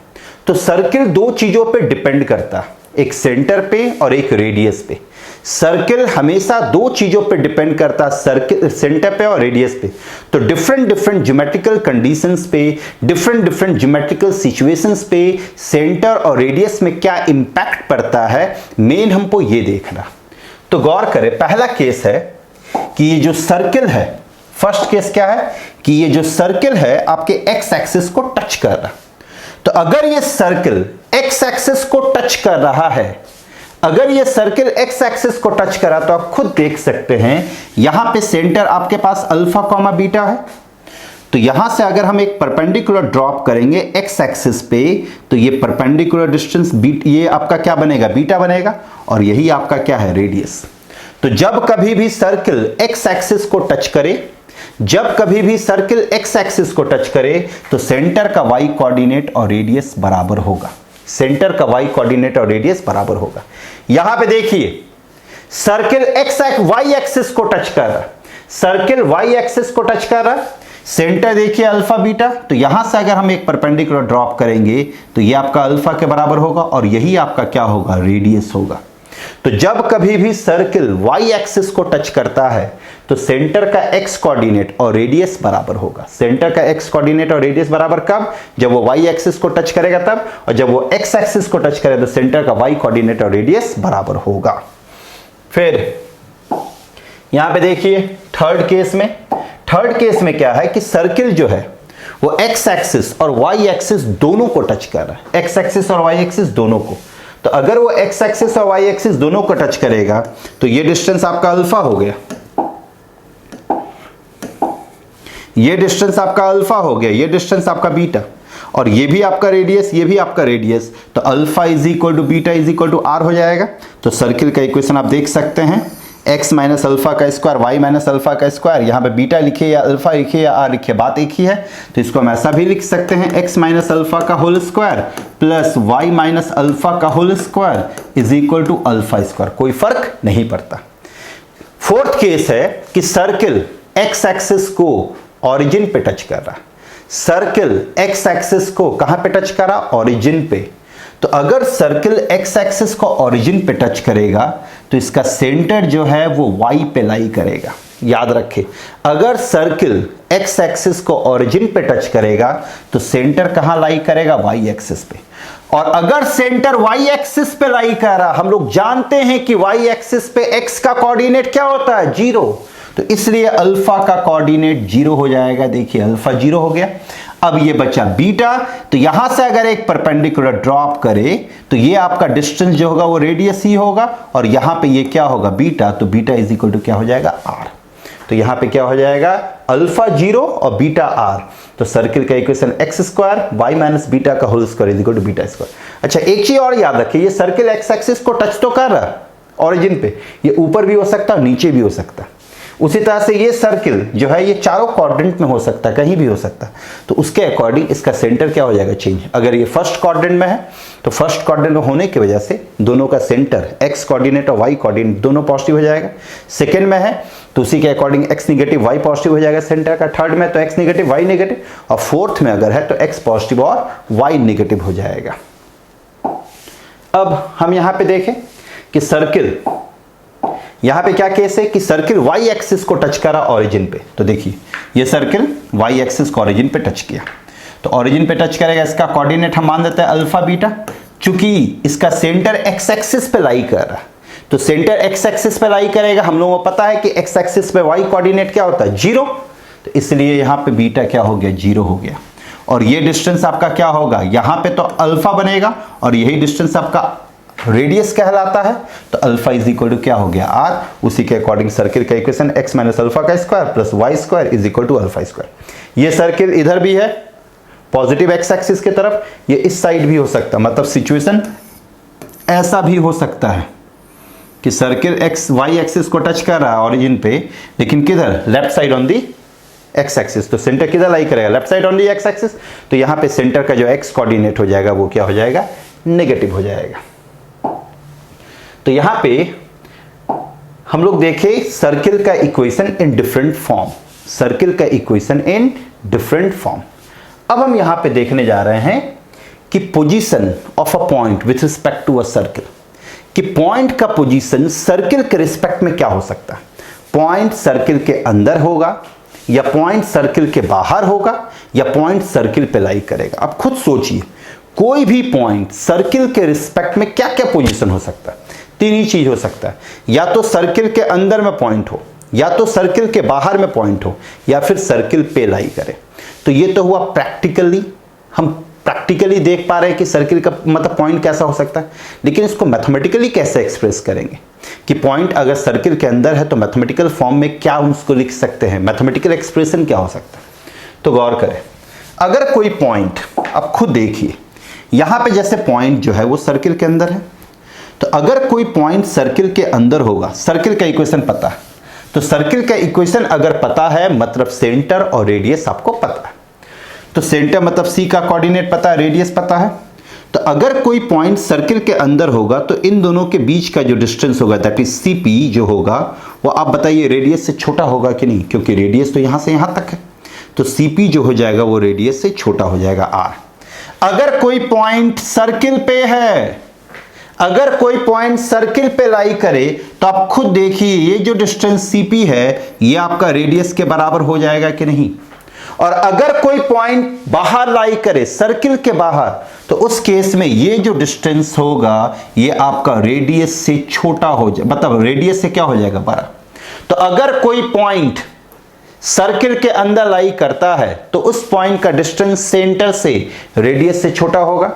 तो सर्किल दो चीजों पे डिपेंड करता है, एक सेंटर पे और एक रेडियस पे। सर्किल हमेशा दो चीजों पे डिपेंड करता है, सर्किल सेंटर पे और रेडियस पे। तो डिफरेंट डिफरेंट ज्योमेट्रिकल कंडीशंस पे, डिफरेंट डिफरेंट ज्योमेट्रिकल सिचुएशंस पे सेंटर और रेडियस में क्या इंपैक्ट पड़ता है, मेन हमको ये देखना। तो गौर करें, पहला केस है कि ये जो सर्किल है, फर्स्ट केस क्या है कि ये जो सर्किल है आपके एक्स एक्सिस को टच कर रहा। तो अगर ये सर्किल एक्स एक्सिस को टच कर रहा है, अगर ये सर्किल एक्स एक्सिस को टच करा, तो आप खुद देख सकते हैं यहां पे सेंटर आपके पास अल्फा कॉमा बीटा है। तो यहां से अगर हम एक परपेंडिकुलर ड्रॉप करेंगे एक्स एक्सिस पे, तो ये परपेंडिकुलर डिस्टेंस ये आपका क्या बनेगा, बीटा बनेगा, और यही आपका क्या है, रेडियस। तो जब कभी भी सर्किल एक्स एक्सिस को टच करे, जब कभी भी सर्किल एक्स एक्सिस को टच करे, तो सेंटर का वाई कोऑर्डिनेट और रेडियस बराबर होगा, सेंटर का वाई कोऑर्डिनेट और रेडियस बराबर होगा। यहां पे देखिए सर्किल वाई एक्सिस को टच कर रहा, सर्किल वाई एक्सिस को टच कर रहा, सेंटर देखिए अल्फा बीटा। तो यहां से अगर हम एक परपेंडिकुलर ड्रॉप करेंगे तो ये आपका अल्फा के बराबर होगा, और यही आपका क्या होगा, रेडियस होगा। तो जब कभी भी सर्किल वाई एक्सिस को टच करता है तो सेंटर का एक्स कोऑर्डिनेट और रेडियस बराबर होगा। सेंटर का एक्स कोऑर्डिनेट और रेडियस बराबर कब, जब वो वाई एक्सिस को टच करेगा तब, और जब वो एक्स एक्सिस को टच करेगा तो सेंटर का वाई कोऑर्डिनेट और रेडियस बराबर होगा। फिर यहां पे देखिए थर्ड केस में क्या है कि सर्किल जो है वो एक्स एक्सिस और वाई एक्सिस दोनों को टच कर रहा है, एक्स एक्सिस और वाई एक्सिस दोनों को। तो अगर वो एक्स एक्सिस और वाई एक्सिस दोनों को टच करेगा तो ये डिस्टेंस आपका अल्फा हो गया, ये डिस्टेंस आपका अल्फा हो गया, ये डिस्टेंस आपका बीटा, और ये भी आपका रेडियस, ये भी आपका रेडियस। तो alpha is equal to beta is equal to R हो जाएगा। तो सर्किल का इक्वेशन आप देख सकते हैं, x माइनस अल्फा का स्क्वायर, y माइनस अल्फा का स्क्वायर, यहाँ पे बीटा लिखिए या अल्फा लिखिए या आर लिखिए, बात एक ही है। तो इसको हम ऐसा भी लिख सकते हैं, x माइनस अल्फा का whole square plus y minus alpha का whole square is equal to alpha square, कोई फर्क नहीं पड़ता। फोर्थ केस है कि सर्किल x एक्सिस को ओरिजिन पे टच कर रहा, सर्किल x एक्सिस को कहां पे टच करा, ओरिजिन पे। तो अगर सर्किल x एक्सिस को ओरिजिन पे टच करेगा तो इसका सेंटर जो है वो y पे लाई करेगा। याद रखें, अगर सर्किल x एक्सिस को ओरिजिन पे टच करेगा तो सेंटर कहां लाई करेगा, y एक्सिस पे। और अगर सेंटर y एक्सिस पे लाई कर रहा, हम लोग जानते हैं कि y एक्सिस पे x का कोऑर्डिनेट क्या होता है, 0, तो इसलिए अल्फा का कोऑर्डिनेट 0 हो जाएगा। देखिए अल्फा 0 हो गया। अब ये बचा बीटा, तो यहां से अगर एक परपेंडिकुलर ड्रॉप करे तो ये आपका डिस्टेंस जो होगा वो रेडियस ही होगा, और यहां पे ये क्या होगा, बीटा। तो बीटा इज इक्वल टू क्या हो जाएगा, आर। तो यहां पे क्या हो जाएगा, अल्फा 0 और बीटा आर। तो सर्किल का equation x square y minus beta का whole square is equal to beta square. अच्छा एक चीज और याद रखिए, ये सर्किल एक्स एक्सिस को टच तो कर रहा है ओरिजिन पे, ये ऊपर भी हो सकता है नीचे भी हो सकता है। उसी तरह से ये सर्किल जो है ये चारों क्वाड्रेंट में हो सकता है, कहीं भी हो सकता है, तो उसके अकॉर्डिंग इसका सेंटर क्या हो जाएगा, चेंज। अगर ये फर्स्ट क्वाड्रेंट में है तो फर्स्ट क्वाड्रेंट में होने की वजह से दोनों का सेंटर एक्स कोऑर्डिनेट और वाई कोऑर्डिनेट दोनों पॉजिटिव हो जाएगा। सेकेंड में है तो उसी के according X negative Y positive हो जाएगा सेंटर का। थर्ड में तो एक्स निगेटिव वाई नेगेटिव, और फोर्थ में अगर है तो एक्स पॉजिटिव और वाई नेगेटिव हो जाएगा। अब हम यहां पे देखें कि सर्किल, यहां पे क्या केस है कि सर्किल वाई एक्सिस को टच करा ओरिजिन पे, तो देखिए ये सर्किल वाई एक्सिस को ओरिजिन पे टच किया, तो ओरिजिन पे टच करेगा, इसका कोऑर्डिनेट हम मान देते हैं अल्फा बीटा। चूंकि इसका सेंटर एक्स एक्सिस पे लाई कर रहा है, तो सेंटर एक्स एक्सिस पे लाई करेगा, हम लोगों को पता है कि एक्स एक्सिस पे वाई कोऑर्डिनेट क्या होता है, 0, तो इसलिए यहां पे बीटा क्या हो गया, 0 हो गया। और ये डिस्टेंस आपका क्या होगा, यहां पे तो अल्फा बनेगा और यही डिस्टेंस आपका रेडियस कहलाता है, तो अल्फा इज इक्वल टू क्या हो गया, आर। उसी के अकॉर्डिंग सर्किल का इक्वेशन एक्स माइनस अल्फा का square plus Y square is equal to alpha square. ये सर्किल इधर भी है पॉजिटिव एक्स एक्सिस की तरफ, ये इस साइड भी हो सकता है, मतलब सिचुएशन ऐसा भी हो सकता है कि सर्किल एक्स वाई एक्सिस को टच कर रहा है ओरिजिन पे, लेकिन किधर, left side on the x axis, तो सेंटर किधर लाई करेगा, left side on the x axis, तो यहां पे सेंटर का जो एक्स कोऑर्डिनेट हो जाएगा वो क्या हो जाएगा, नेगेटिव हो जाएगा। तो यहां पे हम लोग देखें सर्किल का equation in different form, circle का इक्वेशन इन डिफरेंट फॉर्म। अब हम यहां पे देखने जा रहे हैं कि position of a point with respect to a circle, कि पॉइंट का पोजीशन सर्किल के रिस्पेक्ट में क्या हो सकता है। पॉइंट सर्किल के अंदर होगा, या पॉइंट सर्किल के बाहर होगा, या पॉइंट सर्किल पे लाई करेगा। अब खुद सोचिए, कोई भी पॉइंट सर्किल के रिस्पेक्ट में क्या क्या पोजीशन हो सकता है, तीन ही चीज हो सकता है, या तो सर्किल के अंदर में पॉइंट हो, या तो सर्किल के बाहर में पॉइंट हो, या फिर सर्किल पे लाई करे। तो ये तो हुआ प्रैक्टिकली, हम प्रैक्टिकली देख पा रहे हैं कि सर्किल का मतलब पॉइंट कैसा हो सकता है, लेकिन इसको मैथमेटिकली कैसे एक्सप्रेस करेंगे कि पॉइंट अगर सर्किल के अंदर है तो मैथमेटिकल फॉर्म में क्या उसको लिख सकते हैं, मैथमेटिकल एक्सप्रेशन क्या हो सकता है। तो गौर करें, अगर कोई पॉइंट, अब खुद देखिए यहां पे जैसे पॉइंट जो है वो सर्किल के अंदर है, तो अगर कोई पॉइंट सर्किल के अंदर होगा, सर्किल का इक्वेशन पता है, तो सर्किल का इक्वेशन अगर पता है मतलब सेंटर और रेडियस आपको पता है, तो सेंटर मतलब सी का कोऑर्डिनेट पता है, रेडियस पता है। तो अगर कोई पॉइंट सर्किल के अंदर होगा तो इन दोनों के बीच का जो डिस्टेंस होगा दैट इज सीपी जो होगा वो आप बताइए रेडियस से छोटा होगा कि नहीं, क्योंकि रेडियस तो यहां से यहां तक है, तो सीपी जो हो जाएगा वो रेडियस से छोटा हो जाएगा आर। अगर कोई पॉइंट सर्किल पे है, अगर कोई पॉइंट सर्किल पे लाई करे तो आप खुद देखिए ये जो डिस्टेंस सीपी है ये आपका रेडियस के बराबर हो जाएगा कि नहीं। और अगर कोई पॉइंट बाहर लाई करे सर्किल के बाहर, तो उस केस में ये जो डिस्टेंस होगा ये आपका रेडियस से छोटा हो जाए, मतलब रेडियस से क्या हो जाएगा, बड़ा। तो अगर कोई पॉइंट सर्किल के अंदर लाई करता है तो उस पॉइंट का डिस्टेंस सेंटर से रेडियस से छोटा होगा।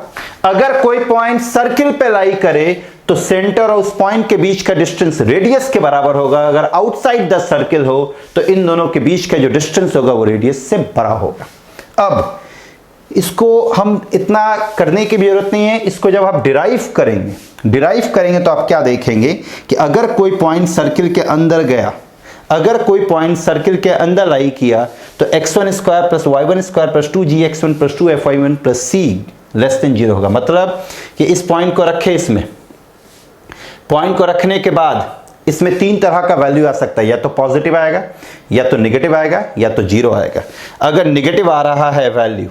अगर कोई पॉइंट सर्किल पे लाई करे तो सेंटर और उस पॉइंट के बीच का डिस्टेंस रेडियस के बराबर होगा। अगर आउटसाइड द सर्किल हो तो इन दोनों के बीच का जो डिस्टेंस होगा वो रेडियस से बड़ा होगा। अब इसको हम इतना करने की भी जरूरत नहीं है, इसको जब आप डिराइव करेंगे तो आप क्या देखेंगे कि अगर कोई पॉइंट सर्किल के अंदर गया, अगर कोई पॉइंट सर्किल के अंदर लाई किया तो x1 square plus y1 square plus 2gx1 plus 2fy1 plus c less than 0 होगा। मतलब कि इस पॉइंट को रखे, इसमें पॉइंट को रखने के बाद इसमें तीन तरह का वैल्यू आ सकता है, या तो पॉजिटिव आएगा, या तो नेगेटिव आएगा, या तो 0 आएगा। अगर नेगेटिव आ रहा है वैल्यू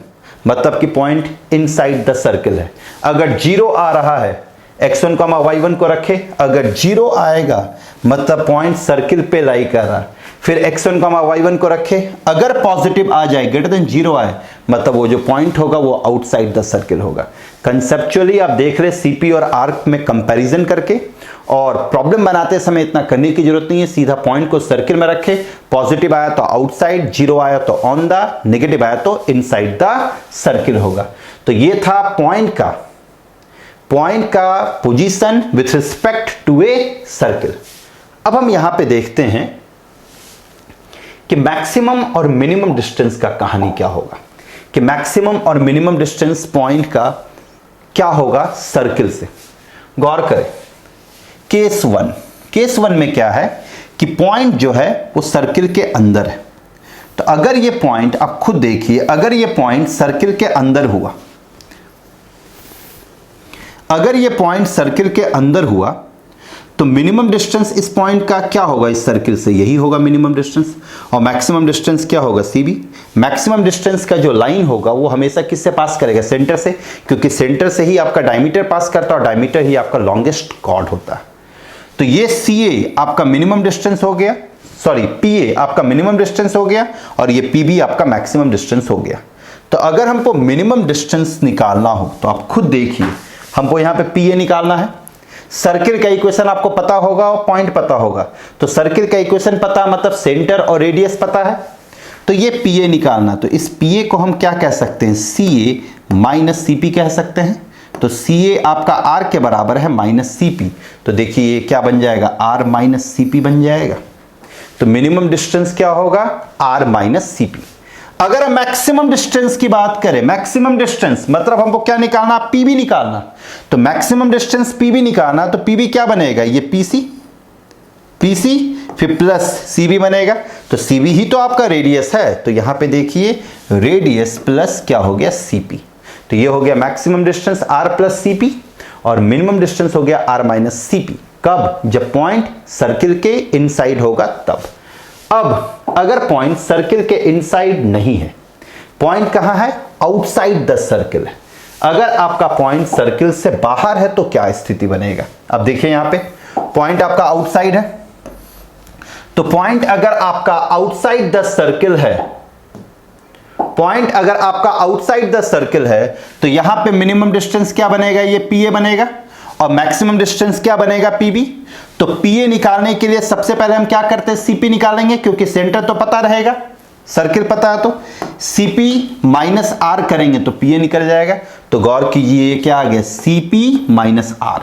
मतलब कि पॉइंट इनसाइड द सर्किल है। अगर 0 आ रहा है, x1 y1 को रखे, अगर 0 आएगा मतलब पॉइंट सर्किल पे लाई कर रहा है। फिर x1 y1 को रखे, अगर पॉजिटिव आ जाए ग्रेटर देन 0 आए मतलब वो जो पॉइंट होगा वो आउटसाइड द सर्किल होगा। कंसेप्चुअली आप देख रहे सीपी और आर्क में कंपैरिजन करके, और प्रॉब्लम बनाते समय इतना करने की जरूरत नहीं है, सीधा पॉइंट को सर्किल में रखे, पॉजिटिव आया तो आउटसाइड, 0 आया तो ऑन द, नेगेटिव आया तो इनसाइड द सर्किल होगा। तो ये था पॉइंट का position with respect to a circle. अब हम यहां पे देखते हैं कि मैक्सिमम और मिनिमम डिस्टेंस का कहानी क्या होगा, कि मैक्सिमम और मिनिमम डिस्टेंस पॉइंट का क्या होगा सर्किल से। गौर करें केस वन में क्या है कि पॉइंट जो है वो सर्किल के अंदर है। तो अगर ये पॉइंट, आप खुद देखिए, अगर ये पॉइंट सर्किल के अंदर हुआ, अगर ये पॉइंट सर्किल के अंदर हुआ तो मिनिमम डिस्टेंस इस पॉइंट का क्या होगा इस सर्किल से, यही होगा मिनिमम डिस्टेंस। और मैक्सिमम डिस्टेंस क्या होगा, CB। मैक्सिमम डिस्टेंस का जो लाइन होगा वो हमेशा किससे पास करेगा, सेंटर से, क्योंकि सेंटर से ही आपका डायमीटर पास करता है और डायमीटर ही आपका लॉन्गेस्ट कॉर्ड होता है। तो ये CA आपका मिनिमम डिस्टेंस हो गया, सॉरी PA आपका मिनिमम डिस्टेंस हो गया और ये PB आपका मैक्सिमम डिस्टेंस हो गया। तो अगर हमको मिनिमम डिस्टेंस निकालना हो तो आप खुद देखिए, हमको यहां पे PA निकालना है। सर्किल का इक्वेशन आपको पता होगा और पॉइंट पता होगा, तो सर्किल का इक्वेशन पता मतलब सेंटर और रेडियस पता है, तो ये PA निकालना। तो इस PA को हम क्या कह सकते हैं, CA माइनस CP कह सकते हैं। तो CA आपका R के बराबर है माइनस CP। तो देखिए ये क्या बन जाएगा, R माइनस CP बन जाएगा। तो मिनिमम डिस्टेंस क्या होगा, R माइनस CP। अगर हम मैक्सिमम डिस्टेंस की बात करें, मैक्सिमम डिस्टेंस मतलब हमको क्या निकालना, PB निकालना। तो मैक्सिमम डिस्टेंस PB निकालना, तो PB क्या बनेगा, ये PC फिर प्लस CB बनेगा। तो CB ही तो आपका रेडियस है, तो यहां पे देखिए रेडियस प्लस क्या हो गया, CP। तो ये हो गया maximum distance R plus CP और मिनिमम डिस्टेंस हो गया R माइनस CP। कब, जब पॉइंट सर्किल के इनसाइड होगा तब। अब अगर पॉइंट सर्किल के इनसाइड नहीं है, पॉइंट कहां है, आउटसाइड द सर्किल है। अगर आपका पॉइंट सर्किल से बाहर है तो क्या स्थिति बनेगा। अब देखिए यहां पे पॉइंट आपका आउटसाइड है, तो पॉइंट अगर आपका आउटसाइड द सर्किल है, पॉइंट अगर आपका आउटसाइड द सर्किल है तो यहां पे मिनिमम डिस्टेंस क्या बनेगा, ये PA बनेगा और मैक्सिमम डिस्टेंस क्या बनेगा, PB। तो PA निकालने के लिए सबसे पहले हम क्या करते हैं, CP निकालेंगे, क्योंकि सेंटर तो पता रहेगा, सर्किल पता है, तो CP माइनस R करेंगे तो PA निकल जाएगा। तो गौर कीजिए क्या आ गया, CP माइनस R।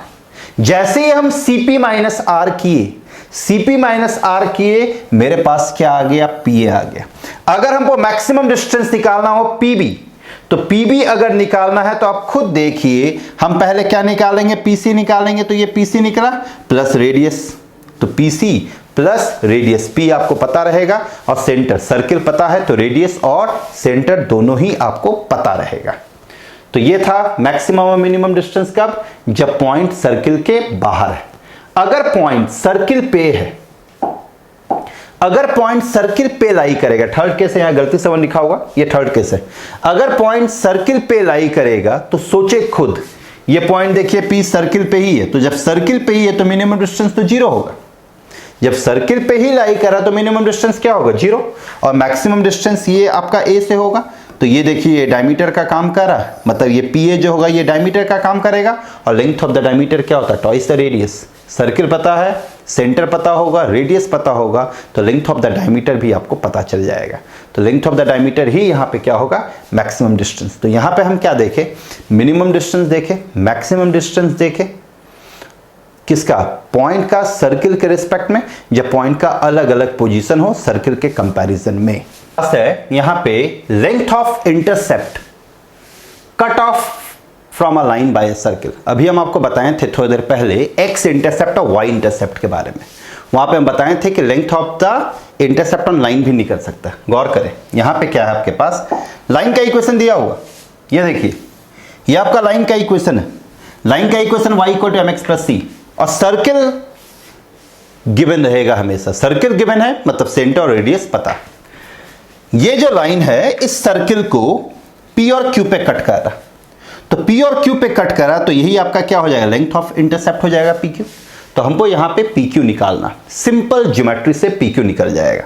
जैसे ही हम CP माइनस R किए, CP माइनस R किए, मेरे पास क्या आ गया, PA आ गया। अगर हमको मैक्सिमम डिस्टेंस निकालना हो PB, तो PB अगर निकालना है तो आप खुद देखिए, हम पहले क्या निकालेंगे, PC निकालेंगे। तो ये PC निकला प्लस रेडियस, तो PC प्लस रेडियस, P आपको पता रहेगा और सेंटर, सर्किल पता है तो रेडियस और सेंटर दोनों ही आपको पता रहेगा। तो ये था मैक्सिमम और मिनिमम डिस्टेंस कब, जब पॉइंट सर्किल के बाहर है। अगर पॉइंट सर्किल पे है, अगर पॉइंट सर्किल पे लाई करेगा, थर्ड केस है, यहां गलती से लिखा होगा, ये थर्ड केस है। अगर पॉइंट सर्किल पे लाई करेगा तो सोचे खुद, ये पॉइंट देखिए P सर्किल पे ही है, तो जब सर्किल पे ही है तो मिनिमम डिस्टेंस तो 0 होगा। जब सर्किल पे ही लाई करा तो मिनिमम डिस्टेंस क्या होगा, 0। और मैक्सिमम डिस्टेंस ये आपका A से होगा, तो ये देखिए ये डायमीटर का काम कर रहा है, मतलब ये PA जो होगा ये डायमीटर का काम करेगा और लेंथ ऑफ द डायमीटर क्या होता है, ट्वाइस द रेडियस। सर्किल पता है, सेंटर पता होगा, रेडियस पता होगा, तो लेंथ ऑफ द डायमीटर भी आपको पता चल जाएगा। तो लेंथ ऑफ द डायमीटर ही यहाँ पे क्या होगा, मैक्सिमम डिस्टेंस। तो यहाँ पे हम क्या देखें, मिनिमम डिस्टेंस देखें, मैक्सिमम डिस्टेंस देखें, किसका, पॉइंट का सर्किल के रिस्पेक्ट में, जब पॉइंट का अलग अलग पोजीशन हो सर्किल के कंपैरिजन में। है यहाँ पे length of intercept cut off from a line by a circle. अभी हम आपको बताए थे थोड़ी देर पहले एक्स इंटरसेप्ट और वाई इंटरसेप्ट के बारे में। वहां पे हम बताए थे कि length of the intercept on line भी निकल सकता है। गौर करें यहां पे क्या है, आपके पास लाइन का इक्वेशन दिया हुआ, ये देखिए ये आपका लाइन का इक्वेशन है। लाइन का equation y equal to mx plus c और सर्किल गिवन रहेगा हमेशा। सर्किल गिवन है मतलब सेंटर और रेडियस पता है। ये जो लाइन है इस सर्किल को P और Q पे कट कर रहा, तो P और Q पे कट करा तो यही आपका क्या हो जाएगा, लेंथ ऑफ इंटरसेप्ट हो जाएगा PQ। तो हमको यहां पे PQ निकालना, सिंपल ज्योमेट्री से PQ निकल जाएगा।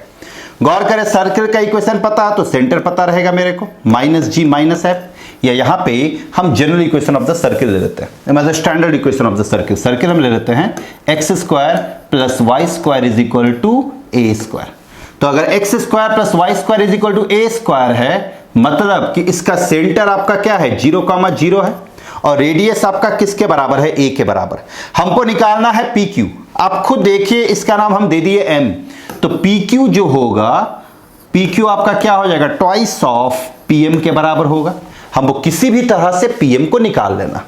गौर करें सर्किल का इक्वेशन पता तो सेंटर पता रहेगा मेरे को, माइनस जी माइनस एफ, या यहां पे हम general equation of the circle ले लेते हैं, मतलब standard equation of the circle. Circle हम ले लेते हैं x square plus Y square is equal to a square. तो अगर x square plus Y square is equal to a square है, मतलब कि इसका सेंटर आपका क्या है 0,0 है और रेडियस आपका किसके बराबर है, ए के बराबर। हमको निकालना है PQ। आप खुद देखिए इसका नाम हम दे दिए M, तो PQ जो होगा, PQ आपका क्या हो जाएगा, ट्वाइस ऑफ PM के बराबर होगा। हमको किसी भी तरह से PM को निकाल लेना।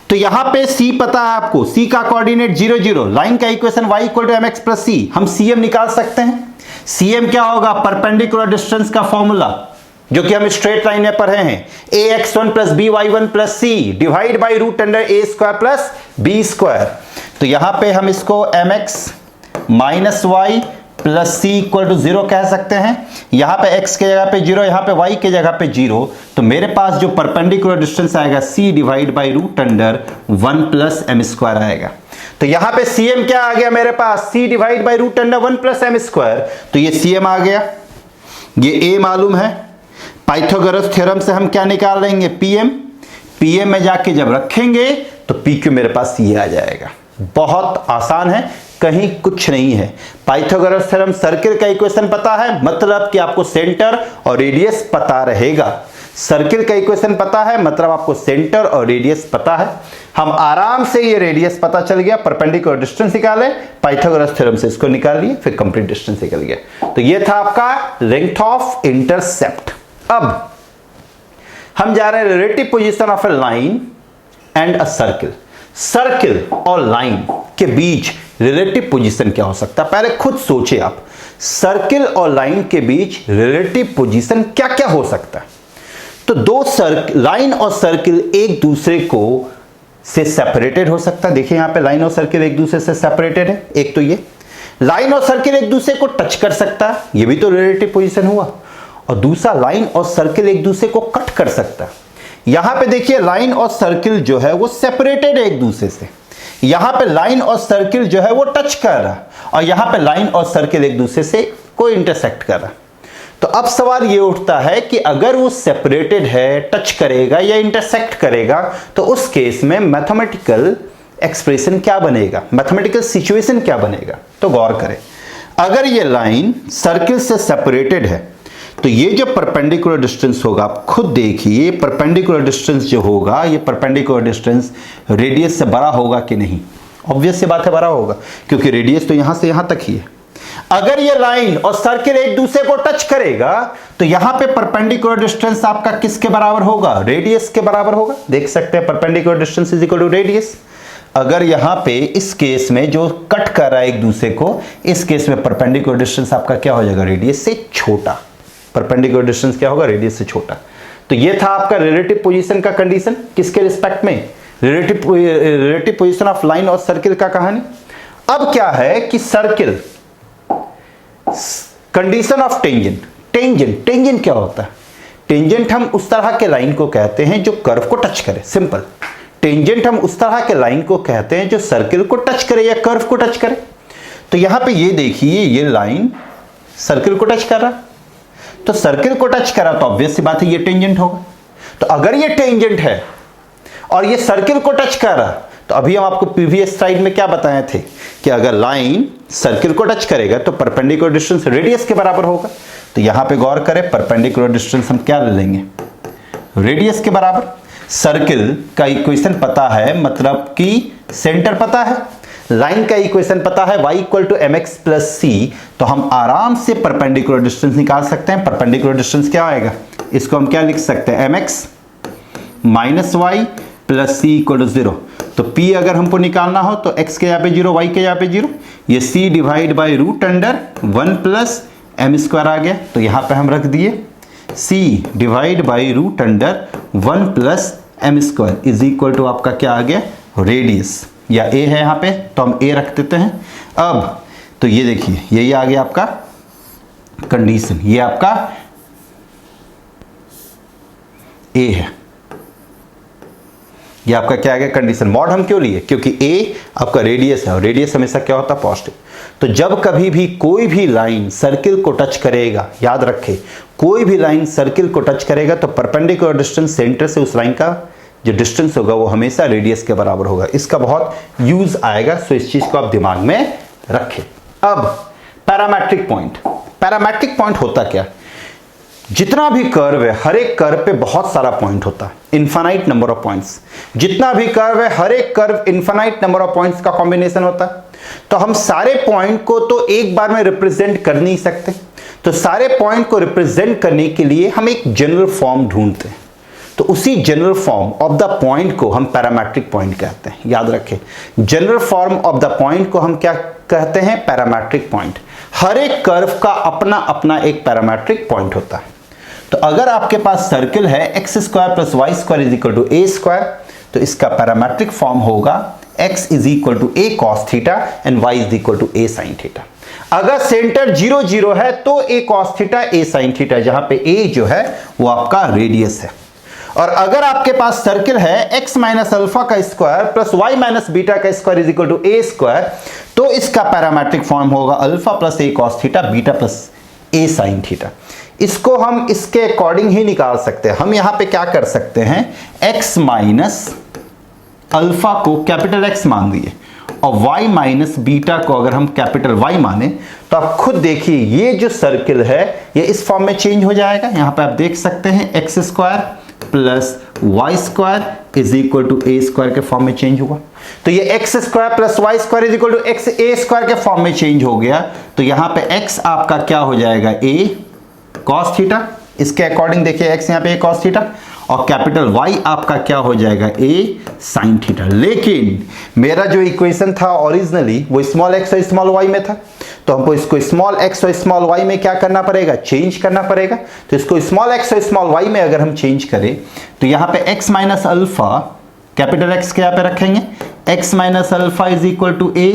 तो यहां पे c पता है आपको, c का कोऑर्डिनेट 0 0, लाइन का equation y equal to mx plus c, हम cm निकाल सकते हैं। cm क्या होगा, परपेंडिकुलर डिस्टेंस का फॉर्मूला जो कि हम स्ट्रेट लाइन में पढ़े हैं, ax1 plus by1 plus c divide by root under a square plus b square. तो यहां पे हम इसको mx minus y plus C equal to 0 कह सकते हैं। यहां पे x के जगह पे 0, यहां पे y के जगह पे 0, तो मेरे पास जो परपेंडिकुलर डिस्टेंस आएगा c divide by root under 1 plus m square आएगा। तो यहां पे cm क्या आ गया मेरे पास, c divide by root under 1 plus m square, तो ये cm आ गया, ये a मालूम है। पाइथागोरस थ्योरम से हम क्या निकाल लेंगे, pm में जाके जब रखेंगे तो pq मेरे पास ये आ जाएगा। बहुत आसान है, कहीं कुछ नहीं है। पाइथागोरस थ्योरम, सर्किल का इक्वेशन पता है, मतलब कि आपको सेंटर और रेडियस पता रहेगा। सर्किल का इक्वेशन पता है, मतलब आपको सेंटर और रेडियस पता है। हम आराम से ये रेडियस पता चल गया, परपेंडिकुलर डिस्टेंस निकाले, पाइथागोरस थ्योरम से इसको निकाल लिए, फिर कंप्लीट डिस्टेंस निकल गया। तो ये था आपका लेंथ ऑफ इंटरसेप्ट। अब हम जा रहे हैं relative position of A line and a circle. Circle और लाइन के बीच रिलेटिव पोजीशन क्या हो सकता है, पहले खुद सोचे आप, सर्किल और लाइन के बीच रिलेटिव पोजीशन क्या क्या हो सकता है। तो दो लाइन और सर्किल एक दूसरे को से सेपरेटेड हो सकता है। देखिए यहां पे लाइन और सर्किल एक दूसरे से सेपरेटेड है। एक तो ये लाइन और सर्किल एक दूसरे को टच कर सकता है, ये भी तो रिलेटिव पोजीशन हुआ। और दूसरा, लाइन और सर्किल एक दूसरे को कट कर सकता है। यहां पे देखिए लाइन और सर्किल जो है वो सेपरेटेड है एक दूसरे से, यहां पे लाइन और सर्किल जो है वो टच कर रहा है, और यहां पे लाइन और सर्किल एक दूसरे से कोई इंटरसेक्ट कर रहा है। तो अब सवाल ये उठता है कि अगर वो सेपरेटेड है, टच करेगा या इंटरसेक्ट करेगा, तो उस केस में मैथमेटिकल एक्सप्रेशन क्या बनेगा, मैथमेटिकल सिचुएशन क्या बनेगा। तो गौर करें, अगर ये लाइन सर्किल से सेपरेटेड है तो ये जो परपेंडिकुलर डिस्टेंस होगा, आप खुद देखिए, परपेंडिकुलर डिस्टेंस जो होगा, ये परपेंडिकुलर डिस्टेंस रेडियस से बड़ा होगा कि नहीं। ऑब्वियस सी बात है, बड़ा होगा, क्योंकि रेडियस तो यहां से यहां तक ही है। अगर ये लाइन और सर्किल एक दूसरे को टच करेगा तो यहां पे परपेंडिकुलर डिस्टेंस आपका किसके बराबर होगा, रेडियस के बराबर होगा। देख सकते हैं perpendicular distance is equal to radius. अगर यहां पे इस केस में जो कट कर रहा है एक दूसरे को, इस केस में परपेंडिकुलर डिस्टेंस आपका क्या हो जाएगा, रेडियस से छोटा। परपेंडिकुलर डिस्टेंस क्या होगा, रेडियस से छोटा। तो ये था आपका रिलेटिव पोजीशन का कंडीशन, किसके रिस्पेक्ट में, रिलेटिव पोजीशन ऑफ लाइन और सर्किल का कहानी। अब क्या है कि circle, condition of tangent. Tangent क्या होता है, टेंजेंट हम उस तरह के लाइन को कहते हैं जो कर्व को टच करे, सिंपल। टेंजेंट हम उस तरह के लाइन को कहते हैं जो सर्किल को टच करे या कर्व को टच करे। तो यहां पे ये देखिए, ये लाइन सर्किल को टच कर रहा, तो सर्किल को टच करा तो ऑब्वियस सी बात है ये टेंजेंट होगा। तो अगर ये टेंजेंट है और ये सर्किल को टच कर रहा, तो अभी हम आपको प्रीवियस स्लाइड में क्या बताए थे कि अगर लाइन सर्किल को टच करेगा तो परपेंडिकुलर डिस्टेंस रेडियस के बराबर होगा। तो यहां पे गौर करें, परपेंडिकुलर डिस्टेंस हम क्या ले लेंगे, रेडियस के बराबर। सर्किल का इक्वेशन पता है, मतलब कि सेंटर पता है, लाइन का इक्वेशन पता है y equal to mx plus c, तो हम आराम से परपेंडिकुलर डिस्टेंस निकाल सकते हैं। परपेंडिकुलर डिस्टेंस क्या आएगा, इसको हम क्या लिख सकते हैं, mx minus y plus C equal to 0। तो p अगर हमको निकालना हो तो x के यहाँ पे 0, y के यहाँ पे 0, ये c divide by root under 1 plus m square आ गया। तो यहाँ पे हम रख दिए c divide by root under 1 plus m square is equal to आपका क्या आ गया, रेडियस, या a है यहाँ पे तो हम a रख देते हैं। अब तो ये देखिए, यही आ गया आपका कंडीशन, ये आपका a है, ये आपका क्या आ गया, कंडीशन। मॉड हम क्यों लिए, क्योंकि a आपका रेडियस है और रेडियस हमेशा क्या होता है, पॉजिटिव। तो जब कभी भी कोई भी लाइन सर्किल को टच करेगा, याद रखे, कोई भी लाइन सर्किल को टच करेगा तो परपेंडिकुलर डिस्टेंस सेंटर से उस लाइन का जो डिस्टेंस होगा वो हमेशा रेडियस के बराबर होगा। इसका बहुत यूज आएगा, सो इस चीज को आप दिमाग में रखें। अब पैरामेट्रिक पॉइंट। पैरामेट्रिक पॉइंट होता क्या, जितना भी कर्व है हर एक कर्व पे बहुत सारा पॉइंट होता है, इनफाइनाइट नंबर ऑफ पॉइंट्स। जितना भी कर्व है हर एक curve infinite number of points का कॉम्बिनेशन होता है। तो हम सारे पॉइंट को तो एक बार में रिप्रेजेंट कर नहीं सकते, तो सारे पॉइंट को रिप्रेजेंट करने के लिए हम एक जनरल फॉर्म ढूंढते हैं। तो उसी general form of the point को हम पैरामेट्रिक पॉइंट कहते हैं। याद रखें, general form of the point को हम क्या कहते हैं? Parametric point. हर एक कर्व का अपना अपना एक पैरामेट्रिक पॉइंट होता है। तो अगर आपके पास सर्किल है x square plus Y square is equal to a square, तो इसका पैरामेट्रिक फॉर्म होगा x is equal to a cos theta and y is equal to a sine theta. अगर सेंटर 0 0 है तो a cos theta a sine theta, जहां पे a जो है वो आपका रेडियस है। और अगर आपके पास सर्किल है x माइनस अल्फा का square plus y minus beta का square is equal to a square, तो इसका पैरामेट्रिक फॉर्म होगा alpha plus a cos theta beta plus a sine theta. इसको हम इसके अकॉर्डिंग ही निकाल सकते हैं। हम यहां पे क्या कर सकते हैं, x माइनस अल्फा को कैपिटल X मान दिए और y माइनस बीटा को अगर हम कैपिटल Y माने, तो आप खुद देखिए ये जो सर्किल है ये इस फॉर्म में चेंज हो जाएगा। यहां पे आप देख सकते हैं x square plus Y square is equal to a square के फॉर्म में चेंज हुआ। तो ये x square plus Y square is equal to x a square के फॉर्म में चेंज हो गया। तो यहां पे x आपका क्या हो जाएगा, ए कॉस थीटा, इसके अकॉर्डिंग देखिए x यहां पे ए कॉस थीटा, और कैपिटल Y आपका क्या हो जाएगा, ए साइन थीटा। लेकिन मेरा जो इक्वेशन था ओरिजिनली वो स्मॉल x और स्मॉल y में था, तो हमको इसको स्मॉल x और स्मॉल y में क्या करना पड़ेगा, चेंज करना पड़ेगा। तो इसको स्मॉल x और स्मॉल y में अगर हम चेंज करें तो यहां पे x minus alpha capital X के यहां पे रखेंगे, x minus alpha is equal to a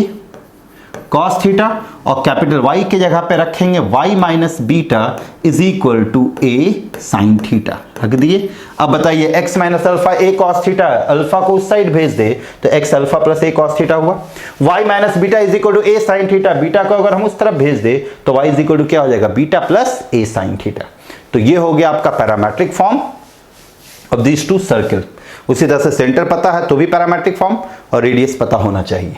cos theta, और कैपिटल Y के जगह पे रखेंगे y minus beta is equal to a sine theta, रख दिए। अब बताइए x minus alpha a cos theta, alpha को उस साइड भेज दे तो x alpha plus a cos theta हुआ। y minus beta is equal to a sine theta, beta को अगर हम उस तरफ भेज दे तो y इज इक्वल टू क्या हो जाएगा, beta plus a sine theta. तो ये हो गया आपका parametric form of this to circle. उसी तरह से सेंटर पता है तो भी पैरामेट्रिक फॉर्म, और रेडियस पता होना चाहिए।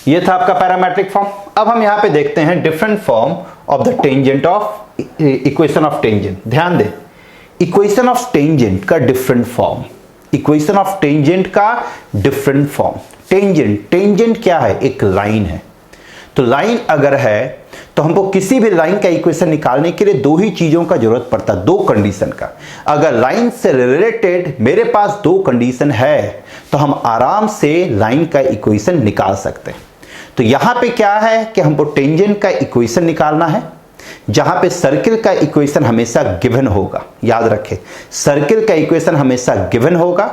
ये था आपका पैरामेट्रिक फॉर्म। अब हम यहां पे देखते हैं different form of the tangent of equation of tangent. ध्यान दें, इक्वेशन ऑफ टेंजेंट का different form, equation of tangent का डिफरेंट फॉर्म। टेंजेंट क्या है, एक लाइन है। तो लाइन अगर है तो हमको किसी भी लाइन का इक्वेशन निकालने के लिए दो ही चीजों का जरूरत पड़ता है, दो कंडीशन का। अगर लाइन से रिलेटेड मेरे पास दो कंडीशन है तो हम आराम से लाइन का इक्वेशन निकाल सकते हैं। तो यहां पे क्या है कि हमको टेंजेंट का इक्वेशन निकालना है, जहां पे सर्किल का इक्वेशन हमेशा गिवन होगा। याद रखें, सर्किल का इक्वेशन हमेशा गिवन होगा।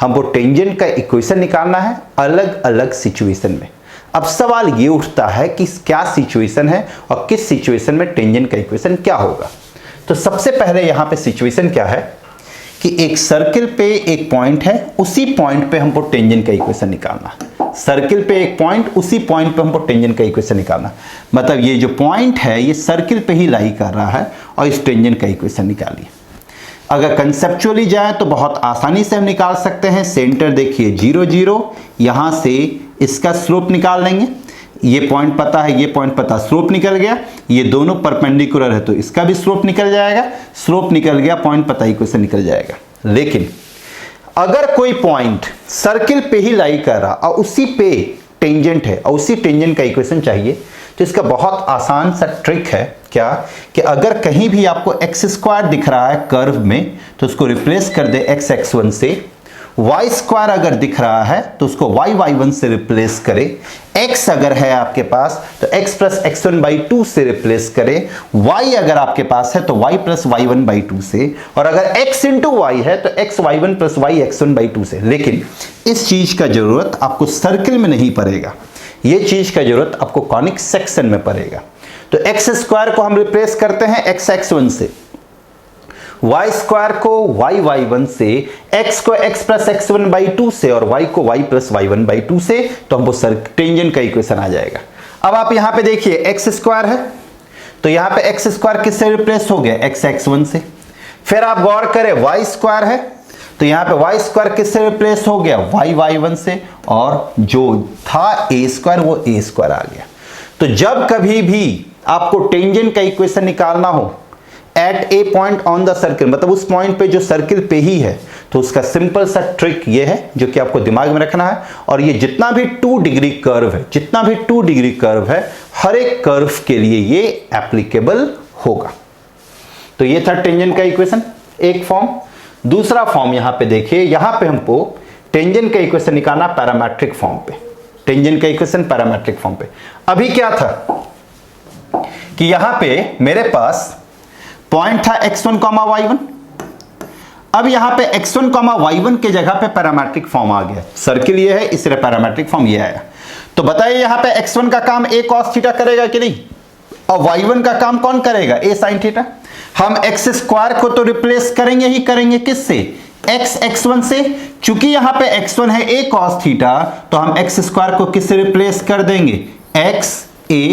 हमको टेंजेंट का इक्वेशन निकालना है अलग अलग सिचुएशन में। अब सवाल ये उठता है कि क्या सिचुएशन है और किस सिचुएशन में टेंजेंट का इक्वेशन क्या होगा। तो सबसे पहले यहां पे सिचुएशन क्या है कि एक सर्किल पे एक पॉइंट है, उसी पॉइंट पे हमको टेंजेंट का इक्वेशन निकालना है। सर्किल पे एक पॉइंट, उसी पॉइंट पे हमको टेंजेंट का इक्वेशन निकालना, मतलब ये जो पॉइंट है ये सर्किल पे ही लाई कर रहा है, और इस टेंजेंट का इक्वेशन निकालिए। अगर कंसेप्चुअली जाए तो बहुत आसानी से हम निकाल सकते हैं। सेंटर देखिए 0 0, यहां से इसका स्लोप निकाल लेंगे। ये पॉइंट पता है, ये पॉइंट पता, स्लोप निकल गया। ये दोनों परपेंडिकुलर है तो इसका भी स्लोप निकल जाएगा, स्लोप निकल गया, पॉइंट पता, इक्वेशन निकल जाएगा। लेकिन अगर कोई पॉइंट सर्किल पे ही लाई कर रहा और उसी पे टेंजेंट है और उसी टेंजेंट का इक्वेशन चाहिए, तो इसका बहुत आसान सा ट्रिक है। क्या कि अगर कहीं भी आपको एक्स स्क्वायर दिख रहा है कर्व में तो उसको रिप्लेस कर दे एक्स x1 से। y स्क्वायर अगर दिख रहा है तो उसको y1 से रिप्लेस करे। x अगर है आपके पास तो x प्लस x1/2 से रिप्लेस करे। y अगर आपके पास है तो y प्लस y1/2 से, और अगर x इंटू y है तो x y1 plus y x1/2 से। लेकिन इस चीज का जरूरत आपको सर्किल में नहीं पड़ेगा, ये चीज का जरूरत आपको कॉनिक सेक्शन में पड़ेगा। तो एक्स स्क्वायर को हम रिप्लेस करते हैं एक्स x1 से, y स्क्वायर को y1 से, x को x प्लस x1/2 से, और y को y प्लस y1/2 से, तो हमको टेंजेंट का इक्वेशन आ जाएगा। अब आप यहां पे देखिए x स्क्वायर है तो यहां पे x स्क्वायर किससे रिप्लेस हो गया, x x1 से। फिर आप गौर करें y स्क्वायर है तो यहां पे y स्क्वायर किससे रिप्लेस हो गया, y1 से, और जो था a स्क्वायर वो a स्क्वायर आ गया। तो जब कभी भी आपको टेंजेंट का इक्वेशन निकालना हो at a point on the circle, मतलब उस पॉइंट पे जो सर्किल पे ही है, तो उसका सिंपल सा ट्रिक ये है जो कि आपको दिमाग में रखना है। और ये जितना भी 2 डिग्री कर्व है, जितना भी 2 डिग्री कर्व है, हर एक कर्व के लिए ये एप्लीकेबल होगा। तो ये था टेंजेंट का इक्वेशन, एक फॉर्म। दूसरा फॉर्म यहां पे देखिए, यहां पे हमको टेंजेंट का इक्वेशन निकालना पैरामेट्रिक फॉर्म पे, टेंजेंट का इक्वेशन पैरामेट्रिक फॉर्म पे। अभी क्या था कि यहां पे मेरे पास पॉइंट था x1, y1। अब यहां पे x1, y1 के जगह पे पैरामेट्रिक फॉर्म आ गया, सर्किल ये है इसलिए पैरामेट्रिक फॉर्म ये आया। तो बताइए यहां पे x1 का काम a cos थीटा करेगा कि नहीं, और y1 का काम कौन करेगा, a sin थीटा। हम x स्क्वायर को तो रिप्लेस करेंगे ही करेंगे, किससे, x1 से। चूंकि यहां पे x1 है a cos थीटा, तो हम x स्क्वायर को किससे रिप्लेस कर देंगे, x a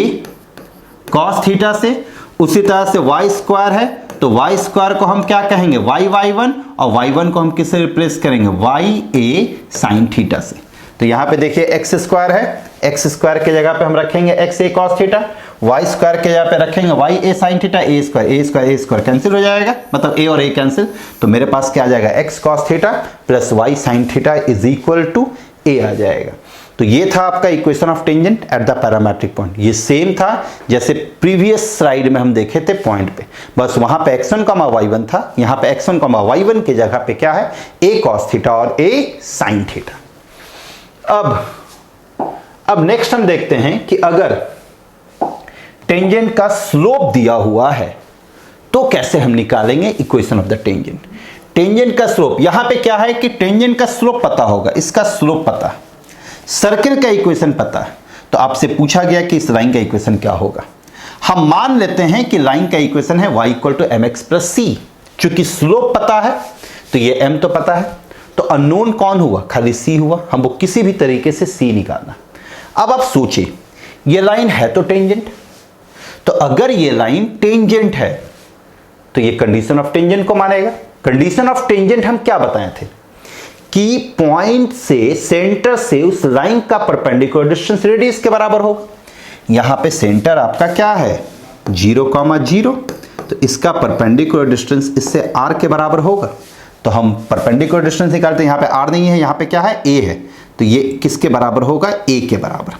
cos थीटा से। उसी तरह से y स्क्वायर है तो y स्क्वायर को हम क्या कहेंगे, y1, और y1 को हम किससे रिप्लेस करेंगे, y a sin थीटा से। तो यहां पे देखिए x स्क्वायर है, x स्क्वायर के जगह पे हम रखेंगे x a cos theta, y square के जगह पे रखेंगे y a sin theta, a square cancel हो जाएगा, मतलब a और a कैंसिल। तो मेरे पास क्या आ जाएगा, x cos थीटा प्लस y sin थीटा इज इक्वल टू a आ जाएगा। तो ये था आपका equation of tangent at the parametric point. ये सेम था जैसे प्रीवियस स्लाइड में हम देखे थे पॉइंट पे, बस वहां पे x1, y1 था, यहां पे x1, y1 के जगह पे क्या है, a cos थीटा और a sin थीटा। अब नेक्स्ट हम देखते हैं कि अगर टेंजेंट का स्लोप दिया हुआ है तो कैसे हम निकालेंगे equation of the tangent. Tangent का स्लोप, यहां पे क्या है कि टेंजेंट का स्लोप पता होगा, इसका स्लोप पता है, सर्किल का इक्वेशन पता है। तो आपसे पूछा गया कि इस लाइन का इक्वेशन क्या होगा। हम मान लेते हैं कि लाइन का इक्वेशन है y equal to mx plus c। चूंकि स्लोप पता है तो ये m तो पता है, तो अननोन कौन हुआ, खाली c हुआ। हमको किसी भी तरीके से c निकालना। अब आप सोचिए ये लाइन है तो टेंजेंट, तो अगर ये लाइन टेंजेंट है तो ये कंडीशन ऑफ टेंजेंट को मानेगा। कंडीशन ऑफ टेंजेंट हम क्या बताए थे कि पॉइंट से, सेंटर से उस लाइन का परपेंडिकुलर डिस्टेंस रेडियस के बराबर होगा। यहां पे सेंटर आपका क्या है 0,0, तो इसका परपेंडिकुलर डिस्टेंस इससे r के बराबर होगा। तो हम परपेंडिकुलर डिस्टेंस निकालते हैं, यहां पे r नहीं है, यहां पे क्या है a है, तो ये किसके बराबर होगा, a के बराबर।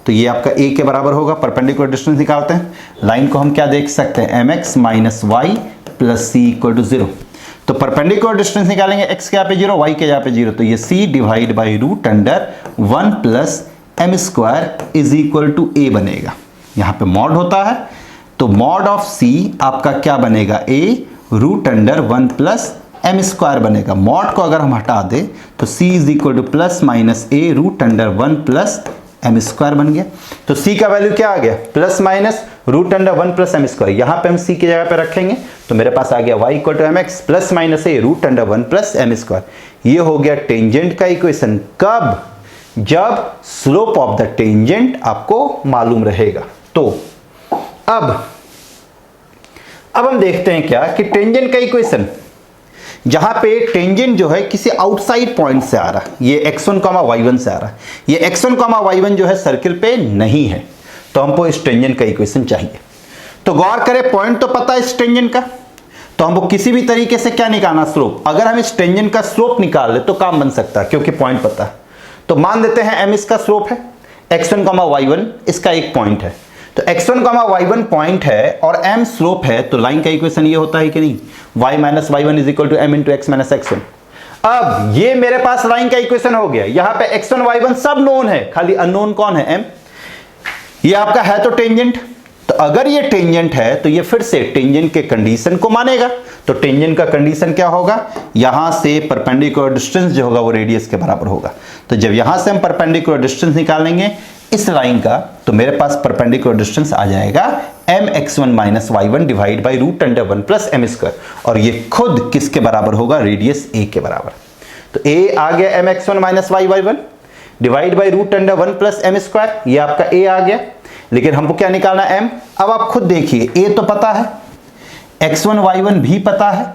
तो ये आपका a के बराबर होगा, परपेंडिकुलर डिस्टेंस निकालते हैं। लाइन को हम क्या देख सकते हैं, mx minus y plus c equal to 0। तो परपेंडिकुलर डिस्टेंस निकालेंगे, x के यहाँ पे 0, y के यहाँ पे 0, तो ये c divide by root under 1 plus m square is equal to a बनेगा। यहाँ पे मॉड होता है तो मॉड ऑफ c आपका क्या बनेगा, a root under 1 plus m square बनेगा। मॉड को अगर हम हटा दें तो c is equal to plus minus a root under 1 plus m square बन गया। तो c का वैल्यू क्या आ गया, plus minus root under 1 plus m square. यहां पे हम c की जगह पे रखेंगे तो मेरे पास आ गया y equal to m x plus minus a root under 1 plus m square. ये हो गया टेंजेंट का इक्वेशन। कब, जब स्लोप ऑफ द टेंजेंट आपको मालूम रहेगा। तो अब हम देखते हैं क्या कि टेंजेंट का इक्वेशन, जहां पे टेंजेंट जो है किसी आउटसाइड पॉइंट से आ रहा है, ये x1, y1 से आ रहा है, ये x1, y1 जो है सर्किल पे नहीं है, तो हमको इस टेंजेंट का इक्वेशन चाहिए। तो गौर करें, पॉइंट तो पता है इस टेंजेंट का, तो हमको किसी भी तरीके से क्या निकालना, स्लोप। अगर हम इस टेंजेंट का स्लोप निकाल ले तो काम बन सकता है, क्योंकि पॉइंट पता है। तो मान लेते हैं m इसका स्लोप है, x1, y1 इसका एक पॉइंट है, तो x1, y1 पॉइंट है और m स्लोप है, तो लाइन का इक्वेशन ये होता है कि नहीं, y minus y1 is equal to m into x minus x1। अब ये मेरे पास लाइन का इक्वेशन हो गया। यहां पे x1, y1 सब नोन है, खाली अननोन कौन है, m। ये आपका है तो टेंजेंट, तो अगर ये टेंजेंट है तो ये फिर से टेंजेंट के कंडीशन को मानेगा। तो टेंजेंट का कंडीशन क्या होगा, यहां से परपेंडिकुलर डिस्टेंस जो होगा वो रेडियस के बराबर होगा। तो जब यहां से हम परपेंडिकुलर डिस्टेंस निकालेंगे इस लाइन का, तो मेरे पास परपेंडिकुलर डिस्टेंस आ जाएगा mx1 minus y1 divide by root under 1 plus m square, और ये खुद किसके बराबर होगा, रेडियस a के बराबर। तो a आ गया mx1 minus y1 divide by root under 1 plus m square, ये आपका a आ गया। लेकिन हमको क्या निकालना है, m। अब आप खुद देखिए, a तो पता है, x1 y1 भी पता है,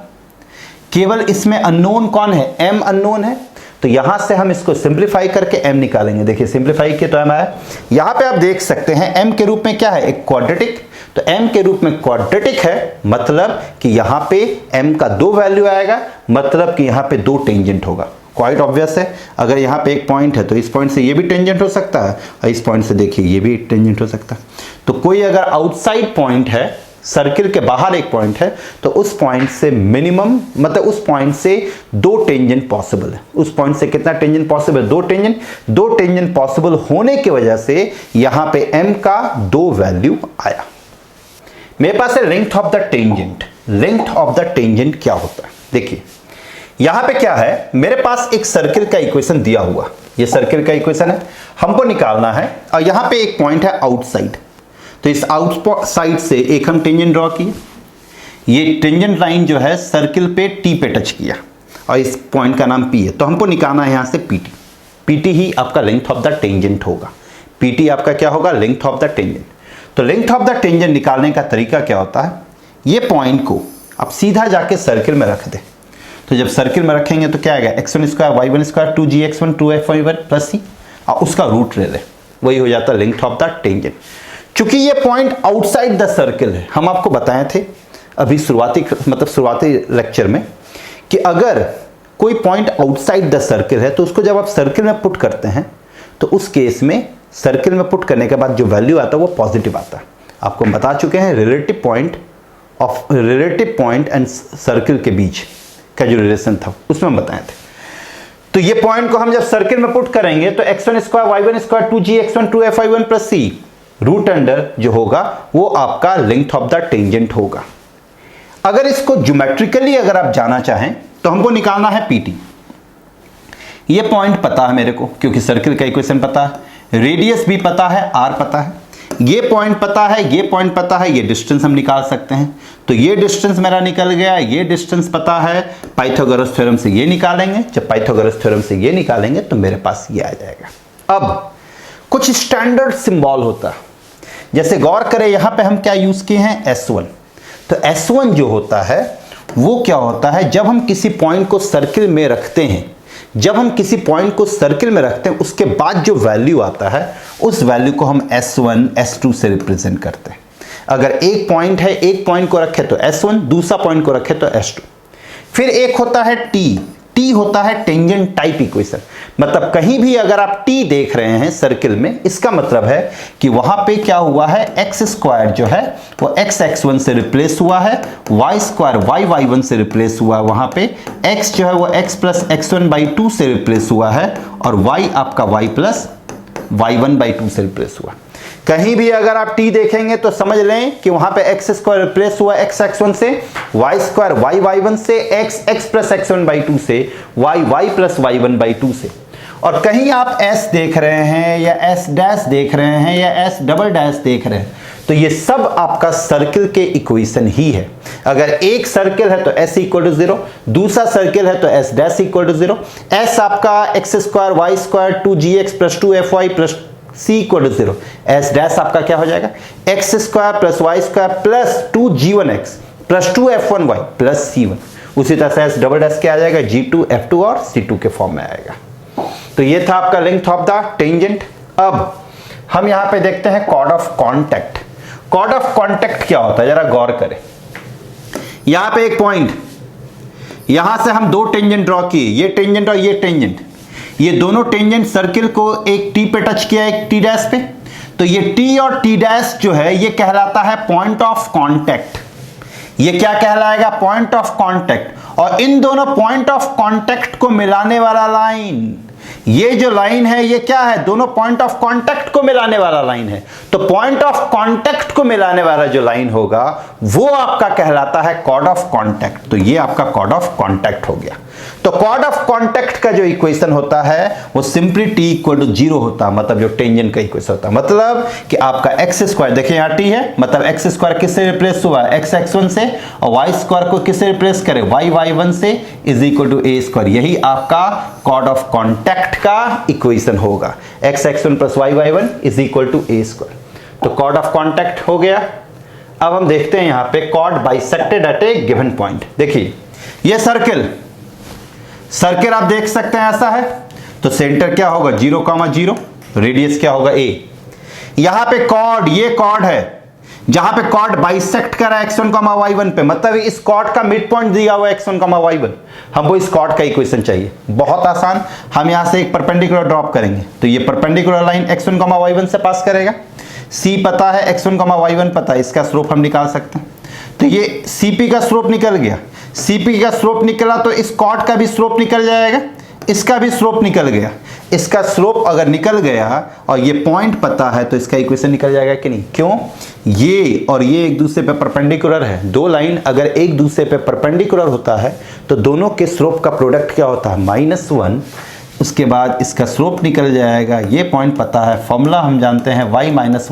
केवल इसमें अननोन कौन है, m अननोन है। तो यहां से हम इसको सिंप्लीफाई करके m निकालेंगे। देखिए सिंप्लीफाई किया तो m आया। यहां पे आप देख सकते हैं m के रूप में क्या है, एक क्वाड्रेटिक, तो m के रूप में क्वाड्रेटिक है, मतलब कि यहां पे m का 2 वैल्यू आएगा, मतलब कि यहां पे 2 टेंजेंट होगा। क्वाइट ऑब्वियस है, अगर यहाँ पे एक पॉइंट है तो इस पॉइंट से ये भी टेंजेंट हो सकता है, और इस पॉइंट से देखिए ये भी टेंजेंट हो सकता है। तो कोई अगर आउटसाइड पॉइंट है सर्किल के बाहर एक पॉइंट है, तो उस पॉइंट से मिनिमम मतलब उस पॉइंट से 2 टेंजेंट पॉसिबल है। उस पॉइंट से कितना tangent possible? 2 tangent. 2 tangent possible होने की वजह से यहां पे m का 2 वैल्यू आया। मेरे पास है length of the tangent. Length of the tangent क्या होता है? देखिए यहां पे क्या है, मेरे पास एक सर्किल का इक्वेशन दिया हुआ, ये सर्किल का इक्वेशन है, हमको निकालना है। और यहां पे एक पॉइंट है आउटसाइड, तो इस आउटसाइड से एक हम टेंजेंट ड्रॉ किए। ये टेंजेंट लाइन जो है सर्किल पे टी पे टच किया और इस पॉइंट का नाम पी है, तो हमको निकालना है यहां से पीटी। पीटी ही आपका लेंथ ऑफ द टेंजेंट होगा। पीटी आपका क्या होगा? Length of the tangent. तो लेंथ ऑफ द टेंजेंट निकालने का तरीका क्या होता है, ये पॉइंट को आप सीधा जाके सर्किल में रख दें। तो जब सर्किल में रखेंगे तो क्या आएगा? x1 square y1 square 2gx1 2f1 plus सी, और उसका रूट ले लें, वही हो जाता है लेंथ ऑफ द टेंजेंट। चूंकि ये पॉइंट आउटसाइड द सर्किल है, हम आपको बताए थे अभी शुरुआती लेक्चर में कि अगर कोई पॉइंट आउटसाइड द सर्किल है तो उसको जब आप सर्किल में पुट करते हैं तो उस केस में सर्किल में पुट करने के बाद जो वैल्यू आता है वो पॉजिटिव आता है। आपको हम बता चुके हैं रिलेटिव पॉइंट एंड सर्किल के बीच का जो रिलेशन था उसमें हम बताए थे। तो ये पॉइंट को हम जब सर्किल में पुट करेंगे तो x1 square y1 square 2gx1 2f1 plus c root under जो होगा वो आपका लेंथ ऑफ द टेंजेंट होगा। अगर इसको ज्योमेट्रिकली अगर आप जाना चाहें तो हमको निकालना है पीटी। ये पॉइंट पता है मेरे को क्योंकि सर्किल का इक्वेशन पता है, रेडियस भी पता है, आर पता है, ये पॉइंट पता है, ये पॉइंट पता है, ये डिस्टेंस हम निकाल सकते हैं। तो ये डिस्टेंस मेरा निकल गया, ये डिस्टेंस पता है, पाइथागोरस थ्योरम से ये निकालेंगे। जब पाइथागोरस थ्योरम से ये निकालेंगे तो मेरे पास ये आ जाएगा। अब कुछ स्टैंडर्ड सिंबल होता है, जैसे गौर करें यहां पे हम क्या यूज किए हैं? S1। तो S1 जो होता है वो क्या होता है, जब हम किसी पॉइंट को सर्किल में रखते हैं, उसके बाद जो वैल्यू आता है उस वैल्यू को हम S1 S2 से रिप्रेजेंट करते हैं। अगर एक पॉइंट है, एक पॉइंट को रखे तो S1, दूसरा पॉइंट को रखे तो S2। फिर एक होता है T होता है टेंजेंट टाइप इक्वेशन। मतलब कहीं भी अगर आप T देख रहे हैं सर्किल में, इसका मतलब है कि वहां पे क्या हुआ है, x स्क्वायर जो है वो x1 से रिप्लेस हुआ है, y स्क्वायर y1 से रिप्लेस हुआ है, वहां पे x जो है वो x प्लस x1/2 से रिप्लेस हुआ है और y आपका y प्लस y1/2 से रिप्लेस हुआ। कहीं भी अगर आप t देखेंगे तो समझ लें कि वहां पे x स्क्वायर रिप्लेस हुआ x1 से, y स्क्वायर y1 से, x प्लस x1/2 से, y प्लस y1/2 से। और कहीं आप s देख रहे हैं या s डैश देख रहे हैं या s डबल डैश देख रहे हैं तो ये सब आपका सर्किल के इक्वेशन ही है। अगर एक सर्किल है तो s इक्वल टू 0, दूसरा सर्किल है तो s dash equal to 0। s आपका x square y square 2gx plus 2fy plus c equal to 0। s dash आपका क्या हो जाएगा, x square plus y square plus 2g1x plus 2f1y plus c1। उसी तरह से s डबल डैश क्या आ जाएगा, g2 f2 और c2 के फॉर्म में आएगा। तो ये था आपका लेंथ ऑफ द टेंजेंट। अब हम यहां पे देखते हैं chord of contact. Chord of contact क्या होता है जरा गौर करें। यहां पे एक पॉइंट, यहां से हम 2 टेंजेंट ड्रॉ किए, ये टेंजेंट और ये टेंजेंट, ये दोनों टेंजेंट सर्किल को एक टी पे टच किया, एक टी डैश पे। तो ये टी और टी डैश जो है ये कहलाता है पॉइंट ऑफ कॉन्टैक्ट। ये क्या कहलाएगा, पॉइंट ऑफ कॉन्टैक्ट। और इन दोनों पॉइंट ऑफ कॉन्टैक्ट को मिलाने वाला लाइन, ये जो लाइन है ये क्या है, दोनों पॉइंट ऑफ कांटेक्ट को मिलाने वाला लाइन है। तो पॉइंट ऑफ कांटेक्ट को मिलाने वाला जो लाइन होगा वो आपका कहलाता है कॉर्ड ऑफ कांटेक्ट। तो ये आपका कॉर्ड ऑफ कांटेक्ट हो गया। तो कॉर्ड ऑफ कांटेक्ट का जो इक्वेशन होता है वो सिंपली t इक्वल टू 0 होता है, मतलब जो टेंजेंट का इक्वेशन होता है। मतलब कि आपका एक्स स्क्वायर, देखिए यहाँ t है, मतलब एक्स स्क्वायर किससे रिप्लेस हुआ है, एक्स x1 से, और वाई स्क्वायर को किससे रिप्लेस करे, वाई y1 से, is equal to a square. यही आपका कॉर्ड ऑफ कांटेक्ट का इक्वेशन होगा, x x1 plus y y1 is equal to a square. तो कॉर्ड ऑफ कांटेक्ट हो गया। अब हम देखते हैं यहाँ पे chord bisected at a given point. देखिए ये सर्किल आप देख सकते हैं ऐसा है, तो सेंटर क्या होगा 0,0, रेडियस क्या होगा a। यहां पे कॉर्ड, ये कॉर्ड है जहां पे कॉर्ड बाइसेक्ट कर रहा है x1, y1 पे, मतलब इस कॉर्ड का मिड पॉइंट दिया हुआ है x1, y1। हमको इस कॉर्ड का इक्वेशन चाहिए, बहुत आसान। हम यहां से एक परपेंडिकुलर ड्रॉप करेंगे तो ये परपेंडिकुलर लाइन x1, y1 से पास करेगा। c पता है, x1, y1 पता है, इसका स्लोप हम निकाल सकते हैं। तो ये सीपी का स्लोप निकल गया, सीपी का स्लोप निकला तो इस कॉर्ड का भी स्लोप निकल जाएगा, इसका भी स्लोप निकल गया। इसका स्लोप अगर निकल गया और ये पॉइंट पता है तो इसका इक्वेशन निकल जाएगा कि नहीं? क्यों? ये और ये एक दूसरे पे परपेंडिकुलर है। दो लाइन अगर एक दूसरे पे परपेंडिकुलर होता है तो दोनों के स्लोप का प्रोडक्ट क्या होता है? -1। उसके बाद इसका स्लोप निकल जाएगा, ये पॉइंट पता है, फॉर्मूला हम जानते हैं y - y1 =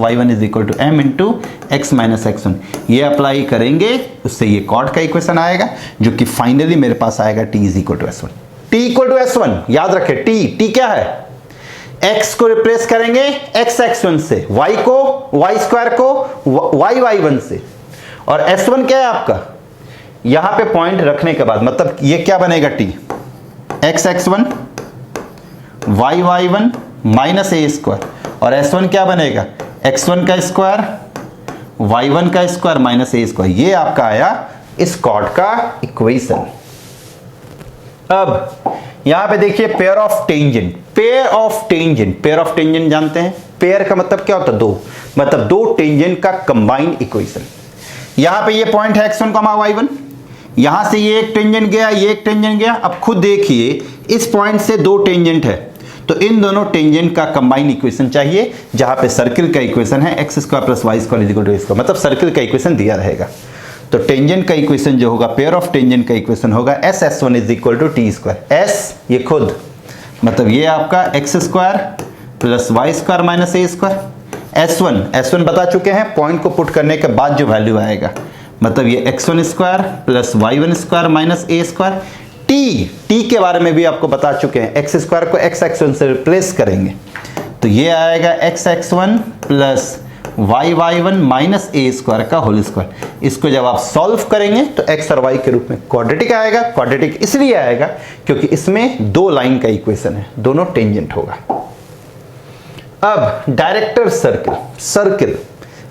m × x - x1। ये अप्लाई करेंगे, उससे ये कॉर्ड का इक्वेशन आएगा जो कि फाइनली मेरे पास आएगा t = s1। t = s1 याद रखें, t क्या है? x को रिप्लेस करेंगे x x1 से, y को y² को y y1 से, और s1 क्या है आपका? यहां पे पॉइंट रखने के बाद मतलब ये क्या बनेगा? t x x1 y y1 minus a² और s1 क्या बनेगा? x1 का स्क्वायर y1 का स्क्वायर माइनस a²। ये आपका आया इस कॉर्ड का इक्वेशन। अब यहां पे देखिए pair of tangent, pair of tangent, pair of tangent जानते हैं, पेयर का मतलब क्या होता है? दो, मतलब दो टेंजेंट का कंबाइंड इक्वेशन। यहां पे ये पॉइंट है x1, y1, यहां से ये एक टेंजेंट गया, ये एक टेंजेंट गया। अब खुद देखिए इस पॉइंट से दो टेंजेंट है तो इन दोनों टेंजेंट का कंबाइंड इक्वेशन चाहिए, जहां पे सर्किल का इक्वेशन है x² + y² = a², मतलब सर्किल का इक्वेशन दिया रहेगा। तो टेंजेंट का इक्वेशन जो होगा, पेयर ऑफ टेंजेंट का इक्वेशन होगा s(s1) = t²। s ये खुद मतलब ये आपका x² + y² - a²। s1 बता चुके हैं, पॉइंट को पुट करने के बाद जो वैल्यू आएगा, मतलब ये x1² + y1² - a²। t के बारे में भी आपको बता चुके हैं, x² को x x1 से रिप्लेस करेंगे तो ये आएगा x x1 + y y1 - a² का होल स्क्वायर। इसको जब आप सॉल्व करेंगे तो x और y के रूप में क्वाड्रेटिक आएगा। क्वाड्रेटिक इसलिए आएगा क्योंकि इसमें दो लाइन का इक्वेशन है, दोनों टेंजेंट होगा। अब डायरेक्टर सर्किल, सर्किल,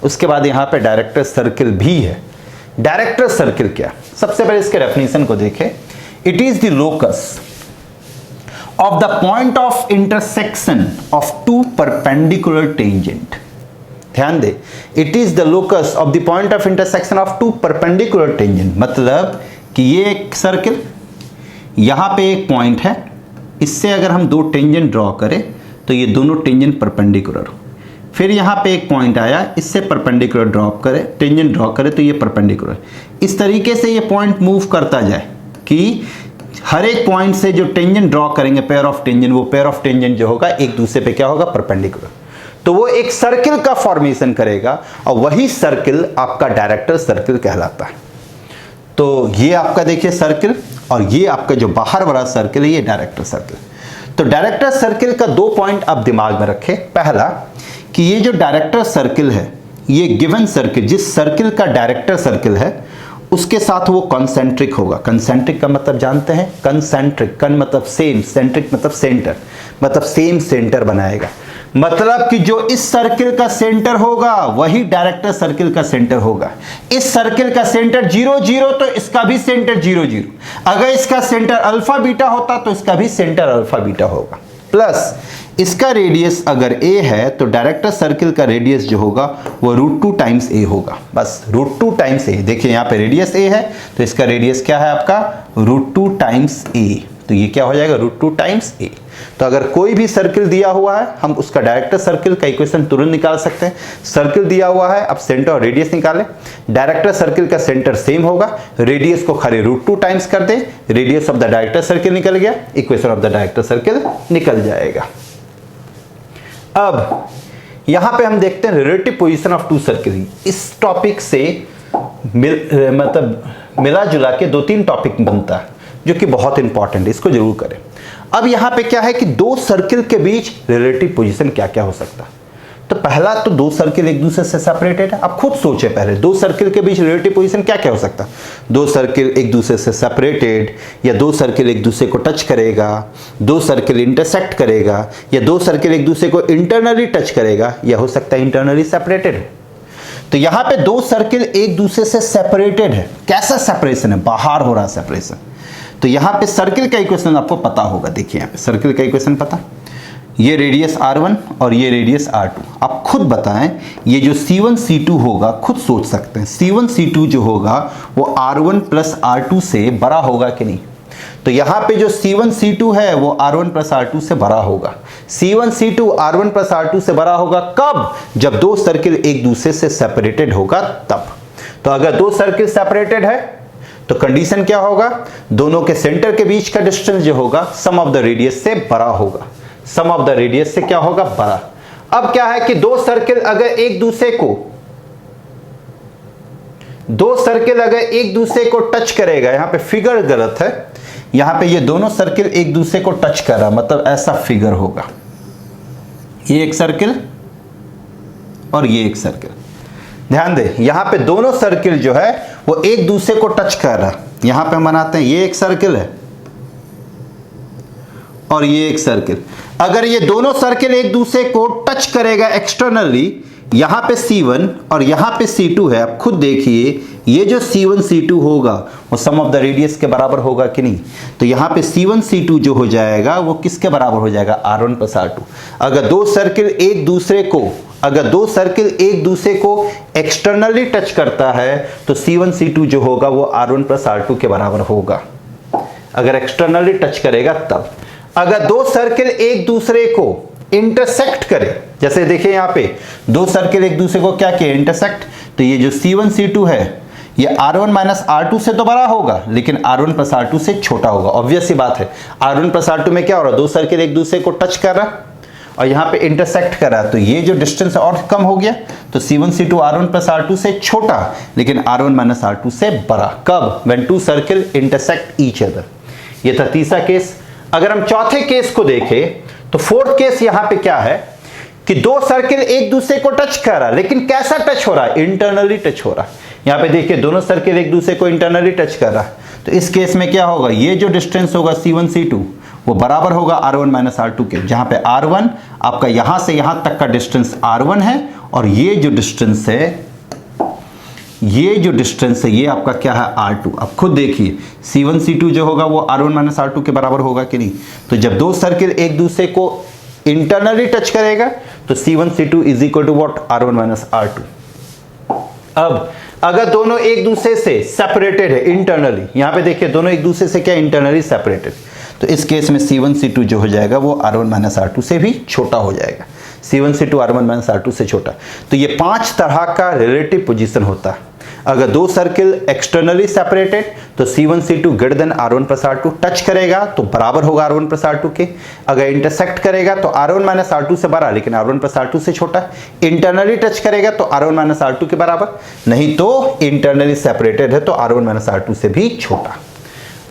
उसके बाद यहां पे डायरेक्टर सर्किल भी है। डायरेक्टर सर्किल क्या? सबसे पहले इसके डेफिनेशन को देखें। It is the locus of the point of intersection of two perpendicular tangent. ध्यान दे, it is the locus of the point of intersection of two perpendicular tangent, मतलब कि ये एक सर्किल, यहां पे एक पॉइंट है, इससे अगर हम दो टेंजेंट ड्रॉ करें तो ये दोनों टेंजेंट परपेंडिकुलर हो। फिर यहां पे एक पॉइंट आया, इससे परपेंडिकुलर ड्रॉप करें, टेंजेंट ड्रॉ करें तो ये परपेंडिकुलर। इस तरीके से ये पॉइंट मूव करता जाए कि हर एक पॉइंट से जो टेंजेंट ड्रॉ करेंगे पेयर ऑफ टेंजेंट, वो पेयर ऑफ टेंजेंट जो होगा एक दूसरे पे क्या होगा? परपेंडिकुलर। तो वो एक सर्किल का फॉर्मेशन करेगा और वही सर्किल आपका डायरेक्टर सर्किल कहलाता है। तो ये आपका देखिए सर्किल, और ये आपका जो बाहर वाला सर्किल है ये डायरेक्टर सर्किल। तो डायरेक्टर सर्किल का दो पॉइंट आप दिमाग में रखें। पहला कि ये जो डायरेक्टर सर्किल है, ये गिवन सर्किल, जिस सर्किल का डायरेक्टर सर्किल है उसके साथ वो कॉन्सेंट्रिक होगा। कॉन्सेंट्रिक का मतलब जानते हैं? कंसेंट्रिक, कन मतलब सेम, सेंट्रिक मतलब सेंटर, मतलब सेम सेंटर बनाएगा। मतलब कि जो इस सर्किल का सेंटर होगा वही डायरेक्टर सर्किल का सेंटर होगा। इस सर्किल का सेंटर 0 0 तो इसका भी सेंटर 0 0। अगर इसका सेंटर अल्फा बीटा होता तो इसका भी सेंटर अल्फा बीटा होगा। प्लस इसका रेडियस अगर a है तो डायरेक्टर सर्किल का रेडियस जो होगा वो √2 टाइम्स a होगा। बस √2 टाइम्स a। देखिए यहाँ पे रेडियस a है तो इसका रेडियस क्या है आपका? √2 टाइम्स a। तो ये क्या हो जाएगा? √2 टाइम्स a। तो अगर कोई भी सर्किल दिया हुआ है हम उसका डायरेक्टर सर्किल का इक्वेशन तुरंत निकाल सकते हैं। सर्किल दिया हुआ है, अब सेंटर और रेडियस निकालें। डायरेक्टर सर्किल का सेंटर सेम होगा, रेडियस को खाली √2 टाइम्स कर दें, radius of the director circle निकल गया, equation of the director circle निकल जाएगा। अब यहां पे हम देखते हैं relative position of two circle. इस टॉपिक से मतलब मिला जुला के 2-3 टॉपिक बनता है जो कि बहुत इंपॉर्टेंट है, इसको जरूर करें। अब यहां पे क्या है कि दो सर्किल के बीच रिलेटिव पोजीशन क्या क्या हो सकता है। तो पहला तो दो सर्किल एक दूसरे से सेपरेटेड है। अब खुद सोचे पहले, दो सर्किल के बीच रिलेटिव पोजीशन क्या क्या हो सकता है। दो सर्किल एक दूसरे से सेपरेटेड, या दो सर्किल एक दूसरे को टच करेगा, दो सर्किल इंटरसेक्ट करेगा, या दो सर्किल एक दूसरे को इंटरनली टच करेगा, या हो सकता है इंटरनली सेपरेटेड है। तो यहां पे दो सर्किल एक दूसरे से सेपरेटेड है। कैसा सेपरेशन है? बाहर हो रहा सेपरेशन। तो यहां पे सर्किल का इक्वेशन आपको पता होगा। देखिए यहां पे सर्किल का इक्वेशन पता, ये रेडियस R1 और ये रेडियस R2। आप खुद बताएं, ये जो C1 C2 होगा, खुद सोच सकते हैं, C1 C2 जो होगा वो R1 प्लस R2 से बड़ा होगा कि नहीं। तो यहाँ पे जो C1 C2 है वो R1 प्लस R2 से बड़ा होगा। C1 C2 R1 plus R2 से बड़ा होगा कब? जब दो सर्किल एक दूसरे से सेपरेटेड होगा तब। तो अगर दो सर्किल सेपरेटेड है तो कंडीशन क्या होगा? दोनों के सेंटर के बीच का डिस्टेंस जो होगा सम ऑफ द रेडियस से बड़ा होगा। सम ऑफ द रेडियस से क्या होगा? बड़ा। अब क्या है कि दो सर्किल अगर एक दूसरे को टच करेगा, यहां पे फिगर गलत है, यहां पे ये दोनों सर्किल एक दूसरे को टच कर रहा, मतलब ऐसा फिगर होगा, ये एक सर्किल और ये एक सर्किल। ध्यान दे, यहां पे दोनों सर्किल जो है वो एक दूसरे को टच कर रहा। यहां पे हम बनाते हैं, ये एक सर्किल है और ये एक सर्किल। अगर ये दोनों सर्किल एक दूसरे को टच करेगा एक्सटर्नली, यहां पे C1 और यहां पे C2 है, आप खुद देखिए, ये जो C1 C2 होगा वो सम ऑफ द रेडियस के बराबर होगा कि नहीं। तो यहां पे C1 C2 जो हो जाएगा वो किसके बराबर हो जाएगा? R1 plus R2। अगर दो सर्किल एक दूसरे को एक्सटर्नली टच करता है तो C1 C2 जो होगा वो R1 प्लस R2 के बराबर होगा, अगर एक्सटर्नली टच करेगा तब। अगर दो सर्किल एक दूसरे को इंटरसेक्ट करे, जैसे देखिए यहां पे दो सर्किल एक दूसरे को क्या किया? इंटरसेक्ट। तो ये जो C1 C2 है ये R1 माइनस R2 से तो बड़ा होगा लेकिन R1 प्लस R2 से छोटा होगा। ऑब्वियस सी बात है, R1 प्लस R2 में क्या हो रहा है? दो सर्किल एक दूसरे को टच कर रहा और यहां पे इंटरसेक्ट कर रहा है, तो ये जो डिस्टेंस और कम हो गया। तो C1 C2 R1 plus R2 से छोटा लेकिन R1 माइनस R2 से बड़ा। कब? When two circle intersect each other. ये था तीसरा केस। अगर हम चौथे केस को देखें तो फोर्थ केस यहां पे क्या है कि दो सर्किल एक दूसरे को टच कर रहा, लेकिन कैसा टच हो रहा है? इंटरनली टच हो रहा है। यहां पे देखिए दोनों सर्किल एक दूसरे को इंटरनली टच कर रहा है, तो इस केस में क्या होगा? ये जो डिस्टेंस होगा C1 C2 वो बराबर होगा R1 माइनस R2 के, जहां पे R1 आपका यहां से यहां तक का डिस्टेंस R1 है और ये जो डिस्टेंस है ये आपका क्या है? R2। अब खुद देखिए C1 C2 जो होगा वो R1 माइनस R2 के बराबर होगा कि नहीं। तो जब दो सर्किल एक दूसरे को इंटरनली टच करेगा तो C1 C2 is equal to what? R1 minus R2। अब अगर दोनों एक दूसरे से सेपरेटेड है इंटरनली, यहां पे देखिए दोनों एक दूसरे से क्या? Internally separated. तो इस केस में C1 C2 जो हो जाएगा वो R1 माइनस R2 से भी छोटा हो जाएगा। C1 C2 R1 minus R2 से छोटा। तो ये 5 तरह का रिलेटिव पोजीशन होता है। अगर दो सर्किल एक्सटर्नली सेपरेटेड तो C1 C2 greater than R1 plus R2, touch करेगा तो बराबर होगा R1 प्लस R2 के। अगर इंटरसेक्ट करेगा तो R1 माइनस R2 से बड़ा लेकिन R1 प्लस R2 से छोटा। इंटरनली टच करेगा तो R1 माइनस R2 के बराबर, नहीं तो इंटरनली सेपरेटेड है तो R1 माइनस R2 से भी छोटा।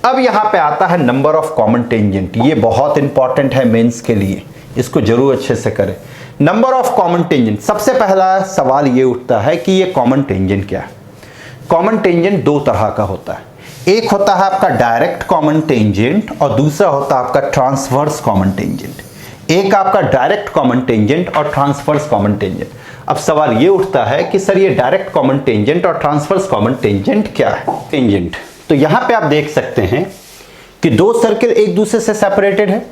अब यहां पे आता है नंबर ऑफ कॉमन टेंजेंट। ये बहुत इंपॉर्टेंट है मेंस के लिए, इसको जरूर अच्छे से करें। नंबर ऑफ कॉमन टेंजेंट, सबसे पहला सवाल ये उठता है कि ये कॉमन टेंजेंट क्या है। कॉमन टेंजेंट दो तरह का होता है, एक होता है आपका डायरेक्ट कॉमन टेंजेंट और दूसरा होता है आपका ट्रांसवर्स कॉमन टेंजेंट। एक आपका डायरेक्ट कॉमन टेंजेंट और ट्रांसवर्स कॉमन टेंजेंट। अब सवाल ये उठता है कि सर ये डायरेक्ट कॉमन टेंजेंट और ट्रांसवर्स कॉमन टेंजेंट क्या है? टेंजेंट, तो यहां पे आप देख सकते हैं कि दो सर्किल एक दूसरे से सेपरेटेड है,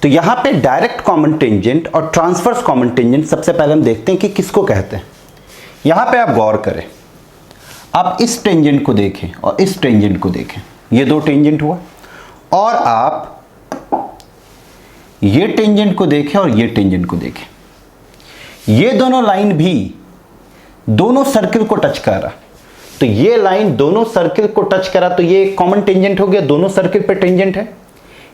तो यहां पे डायरेक्ट कॉमन टेंजेंट और ट्रांसवर्स कॉमन टेंजेंट सबसे पहले हम देखते हैं कि किसको कहते हैं। यहां पे आप गौर करें, आप इस टेंजेंट को देखें और इस टेंजेंट को देखें, ये दो टेंजेंट हुआ, और आप ये टेंजेंट को देखें और ये टेंजेंट को देखें, ये दोनों लाइन भी दोनों सर्किल को टच कर रहा, तो ये लाइन दोनों सर्किल को टच करा तो ये कॉमन टेंजेंट हो गया, दोनों सर्किल पे टेंजेंट है।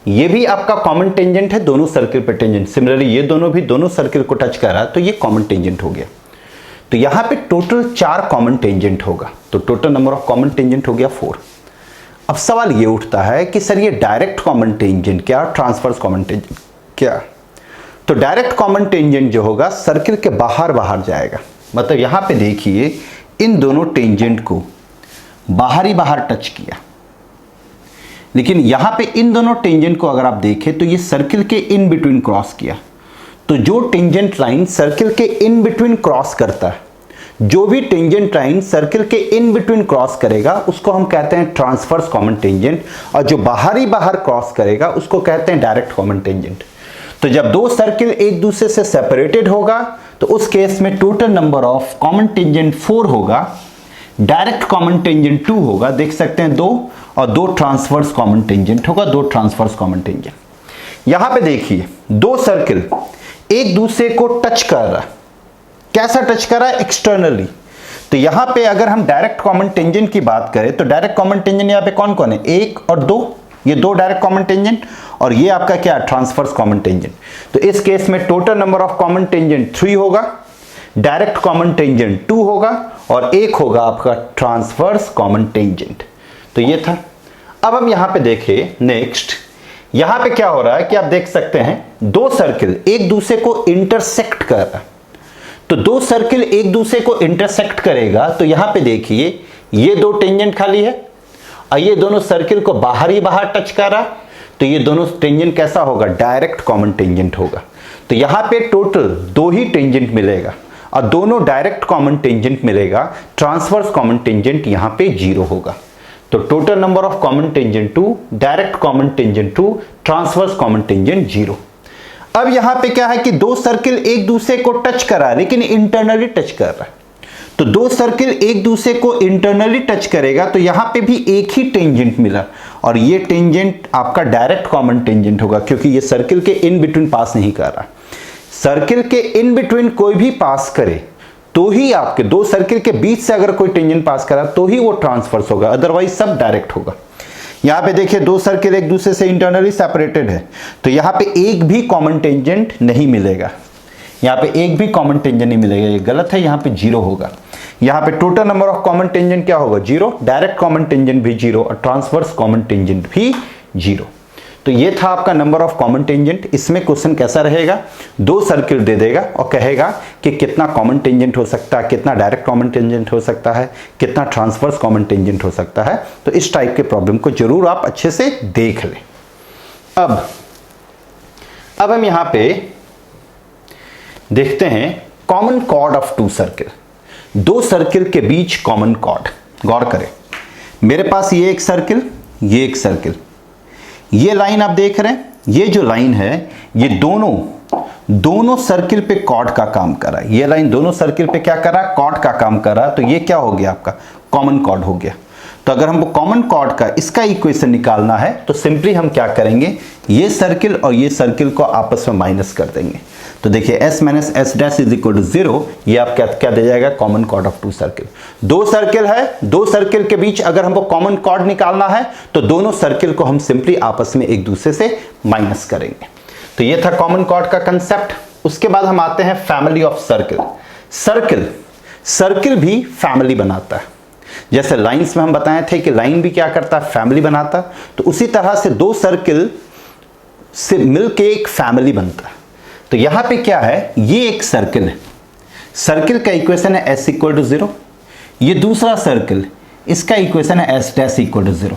ये भी आपका कॉमन टेंजेंट है, दोनों सर्किल पे टेंजेंट। सिमिलरली ये दोनों भी दोनों सर्किल को टच कर रहा तो ये कॉमन टेंजेंट हो गया। तो यहां पे टोटल 4 कॉमन टेंजेंट होगा, तो total number of common tangent हो गया 4। अब सवाल ये उठता है कि सर ये डायरेक्ट कॉमन टेंजेंट क्या, ट्रांसवर्स कॉमन टेंजेंट क्या? तो डायरेक्ट कॉमन टेंजेंट जो होगा सर्किल के बाहर बाहर जाएगा, मतलब यहां पे देखिए इन दोनों टेंजेंट को बाहर ही बाहर टच किया, लेकिन यहां पे इन दोनों टेंजेंट को अगर आप देखें तो ये सर्किल के इन बिटवीन क्रॉस किया। तो जो टेंजेंट लाइन सर्किल के इन बिटवीन क्रॉस करता है, जो भी टेंजेंट लाइन सर्किल के इन बिटवीन क्रॉस करेगा उसको हम कहते हैं ट्रांसवर्स कॉमन टेंजेंट, और जो बाहर ही बाहर क्रॉस करेगा उसको कहते हैं डायरेक्ट कॉमन टेंजेंट। तो जब दो सर्किल एक दूसरे से सेपरेटेड होगा तो उस केस में total number of common tangent 4 होगा, डायरेक्ट कॉमन टेंजेंट 2 होगा, देख सकते हैं 2, और 2 ट्रांसवर्स कॉमन टेंजेंट होगा, 2 ट्रांसवर्स कॉमन टेंजेंट। यहां पे देखिए दो सर्किल एक दूसरे को टच कर रहा है, कैसा टच कर रहा है? एक्सटर्नली। तो यहां पे अगर हम डायरेक्ट कॉमन टेंजेंट की बात करें तो डायरेक्ट कॉमन टेंजेंट यहां पे कौन कौन है? 1 और 2, ये 2 डायरेक्ट कॉमन टेंजेंट, और ये आपका क्या? Transverse common tangent. तो इस केस में total number of common tangent 3 होगा, डायरेक्ट कॉमन टेंजेंट 2 होगा, और 1 होगा आपका ट्रांसवर्स कॉमन टेंजेंट। तो ये था। अब हम यहां पे देखें नेक्स्ट, यहां पे क्या हो रहा है कि आप देख सकते हैं दो सर्किल एक दूसरे को इंटरसेक्ट कर रहा है। तो दो सर्किल एक दूसरे को इंटरसेक्ट करेगा तो यहां पे देखिए ये 2 टेंजेंट खाली है और ये दोनों सर्किल को बाहर ही बाहर टच कर रहा, तो ये दोनों टेंजेंट कैसा होगा? डायरेक्ट कॉमन टेंजेंट होगा। तो यहां पे टोटल 2 ही टेंजेंट मिलेगा और दोनों डायरेक्ट कॉमन टेंजेंट मिलेगा, ट्रांसवर्स कॉमन टेंजेंट यहां पे 0 होगा। तो total number of common tangent 2, direct common tangent 2, transverse common tangent 0। अब यहां पे क्या है कि दो सर्किल एक दूसरे को टच कर रहा है लेकिन इंटरनली टच कर रहा है। तो दो सर्किल एक दूसरे को इंटरनली टच करेगा तो यहां पे भी एक ही टेंजेंट मिला, और ये टेंजेंट आपका डायरेक्ट कॉमन टेंजेंट होगा क्योंकि ये सर्किल के इन बिटवीन पास नहीं कर रहा। सर्किल के इन बिटवीन कोई भी पास करे तो ही आपके दो सर्किल के बीच से अगर कोई टेंजेंट पास करा तो ही वो ट्रांसवर्स होगा, अदरवाइज सब डायरेक्ट होगा। यहां पे देखिए दो सर्किल एक दूसरे से इंटरनली सेपरेटेड है तो यहां पे एक भी कॉमन टेंजेंट नहीं मिलेगा, यहां पे एक भी कॉमन टेंजेंट नहीं मिलेगा, ये गलत है, यहां पे 0 होगा। यहां पे total number of common tangent क्या होगा? 0, डायरेक्ट कॉमन टेंजेंट भी 0 और ट्रांसवर्स कॉमन टेंजेंट भी 0। तो ये था आपका नंबर ऑफ कॉमन टेंजेंट। इसमें क्वेश्चन कैसा रहेगा? दो सर्किल दे देगा और कहेगा कि कितना कॉमन टेंजेंट हो सकता है, कितना डायरेक्ट कॉमन टेंजेंट हो सकता है, कितना ट्रांसवर्स कॉमन टेंजेंट हो सकता है। तो इस टाइप के प्रॉब्लम को जरूर आप अच्छे से देख लें। अब हम यहां पे देखते हैं कॉमन कॉर्ड ऑफ 2 सर्किल, दो सर्किल के बीच कॉमन कॉर्ड। गौर करें, मेरे पास ये एक सर्किल, ये एक सर्किल, ये लाइन आप देख रहे हैं, ये जो लाइन है ये दोनों सर्किल पे कॉर्ड का काम कर रहा है। ये लाइन दोनों सर्किल पे क्या कर रहा है? कॉर्ड का काम कर रहा है। तो ये क्या हो गया? आपका कॉमन कॉर्ड हो गया। तो अगर हमको कॉमन कॉर्ड का इसका इक्वेशन निकालना है तो सिंपली हम क्या करेंगे, ये सर्किल और ये सर्किल को आपस में माइनस कर देंगे। तो देखिए s minus s dash is equal to 0, ये आप क्या दे जाएगा? Common chord of 2 circle. दो सर्किल है, दो सर्किल के बीच अगर हमको कॉमन कॉर्ड निकालना है तो दोनों सर्किल को हम सिंपली आपस में एक दूसरे से माइनस करेंगे। तो ये था कॉमन कॉर्ड का कंसेप्ट। उसके बाद हम आते हैं फैमिली ऑफ सर्किल। सर्किल भी फैमिली बनाता है। जैसे लाइंस में हम बताए थे कि लाइन भी क्या करता है? फैमिली बनाता। तो उसी तरह से दो सर्किल से मिलके एक फैमिली बनता है। तो यहां पे क्या है? ये एक सर्किल है, सर्किल का इक्वेशन है s इक्वल टू 0। ये दूसरा सर्किल, इसका इक्वेशन है s डैश इक्वल टू 0।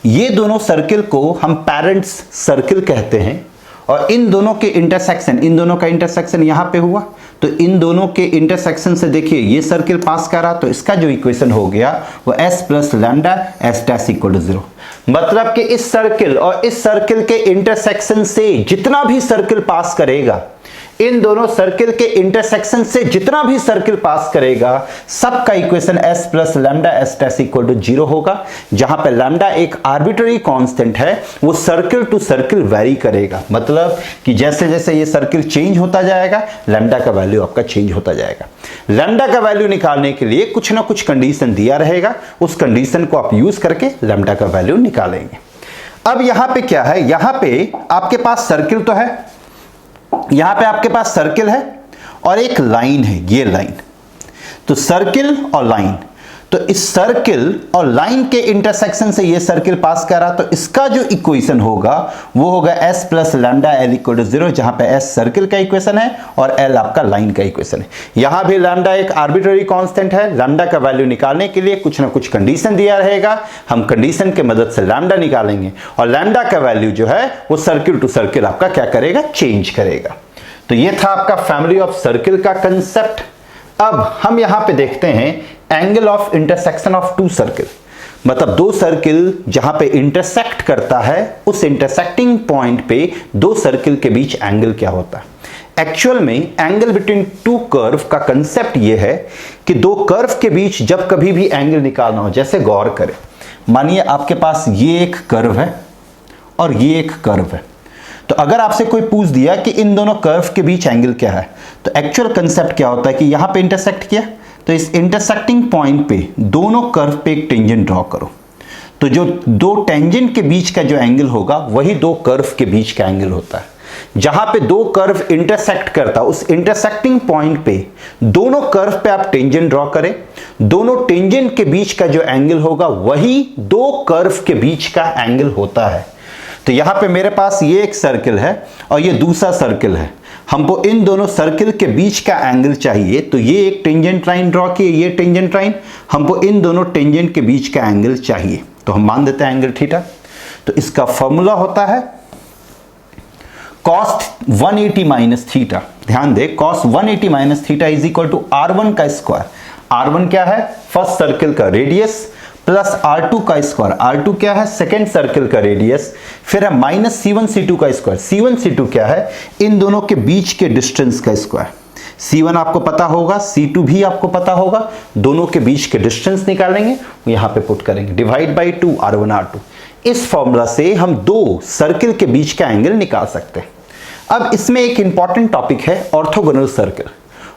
ये दोनों सर्किल को हम पेरेंट्स सर्किल कहते हैं और इन दोनों के इंटरसेक्शन, इन दोनों का इंटरसेक्शन यहां पे हुआ। तो इन दोनों के इंटरसेक्शन से देखिए ये सर्किल पास कर रहा, तो इसका जो इक्वेशन हो गया वो s plus lambda s dash equal to 0। मतलब कि इस सर्किल और इस सर्किल के इंटरसेक्शन से जितना भी सर्किल पास करेगा, इन दोनों सर्किल के इंटरसेक्शन से जितना भी सर्किल पास करेगा, सबका equation s plus lambda s dash equal to 0 होगा। जहां पे लैम्डा एक आर्बिट्ररी कांस्टेंट है, वो सर्किल टू सर्किल वेरी करेगा। मतलब कि जैसे जैसे ये सर्किल चेंज होता जाएगा, लैम्डा का वैल्यू आपका चेंज होता जाएगा। लैम्डा का वैल्यू निकालने के लिए कुछ ना कुछ कंडीशन दिया रहेगा, उस कंडीशन को आप यूज करके लैम्डा का वैल्यू निकालेंगे। अब यहां पे क्या है? यहां पे आपके पास सर्किल तो है, यहां पे आपके पास सर्किल है और एक लाइन है, ये लाइन। तो सर्किल और लाइन, तो इस सर्किल और लाइन के इंटरसेक्शन से ये सर्किल पास कर रहा, तो इसका जो इक्वेशन होगा वो होगा s plus lambda l equal to 0, जहां पे s सर्किल का इक्वेशन है और l आपका लाइन का इक्वेशन है। यहां भी लैम्डा एक आर्बिट्ररी कांस्टेंट है। लैम्डा का वैल्यू निकालने के लिए कुछ ना कुछ कंडीशन दिया रहेगा, हम कंडीशन के मदद से लैम्डा निकालेंगे और लैम्डा का वैल्यू जो है वो सर्किल टू सर्किल आपका क्या करेगा? चेंज करेगा। तो ये था आपका फैमिली ऑफ सर्किल का कंसेप्ट। अब हम यहां पे देखते हैं angle of intersection of 2 circle. मतलब दो सर्किल जहां पे इंटरसेक्ट करता है, उस इंटरसेक्टिंग पॉइंट पे दो सर्किल के बीच एंगल क्या होता है। एक्चुअल में एंगल बिटवीन टू कर्व का कंसेप्ट यह है कि दो कर्व के बीच जब कभी भी एंगल निकालना हो, जैसे गौर करें, मानिए आपके पास ये एक कर्व है और ये एक कर्व है, तो अगर आपसे कोई पूछ दिया कि इन दोनों कर्व के बीच एंगल क्या है, तो एक्चुअल कंसेप्ट क्या होता है कि यहां पे इंटरसेक्ट किया, तो इस इंटरसेक्टिंग पॉइंट पे दोनों कर्व पे एक टेंजेंट ड्रॉ करो, तो जो दो टेंजेंट के बीच का जो एंगल होगा वही दो कर्व के बीच का एंगल होता है। जहां पे दो कर्व इंटरसेक्ट करता, उस इंटरसेक्टिंग पॉइंट पे दोनों कर्व पे आप टेंजेंट ड्रॉ करें, दोनों टेंजेंट के बीच का जो एंगल होगा वही दो कर्व के बीच का एंगल होता है। तो यहां पे मेरे पास ये एक सर्किल है और ये दूसरा सर्किल है, हमको इन दोनों सर्किल के बीच का एंगल चाहिए, तो ये एक टेंजेंट लाइन ड्रॉ किए, ये टेंजेंट लाइन, हमको इन दोनों टेंजेंट के बीच का एंगल चाहिए, तो हम मान देते हैं एंगल थीटा। तो इसका फॉर्मूला होता है cos 180 माइनस थीटा। ध्यान दे, cos 180 minus theta is equal to R1 का स्क्वायर। R1 क्या है? फर्स्ट सर्किल का रेडियस, प्लस R2 का स्क्वायर। R2 क्या है? सेकेंड सर्किल का रेडियस, फिर है माइनस C1 C2 का स्क्वायर। C1 C2 क्या है? इन दोनों के बीच के डिस्टेंस का स्क्वायर। C1 आपको पता होगा, C2 भी आपको पता होगा, दोनों के बीच के डिस्टेंस निकालेंगे, यहां पे पुट करेंगे, डिवाइड बाई 2 R1 R2। इस फॉर्मूला से हम दो सर्किल के बीच का एंगल निकाल सकते हैं। अब इसमें एक इंपॉर्टेंट टॉपिक है ऑर्थोगोनल सर्किल।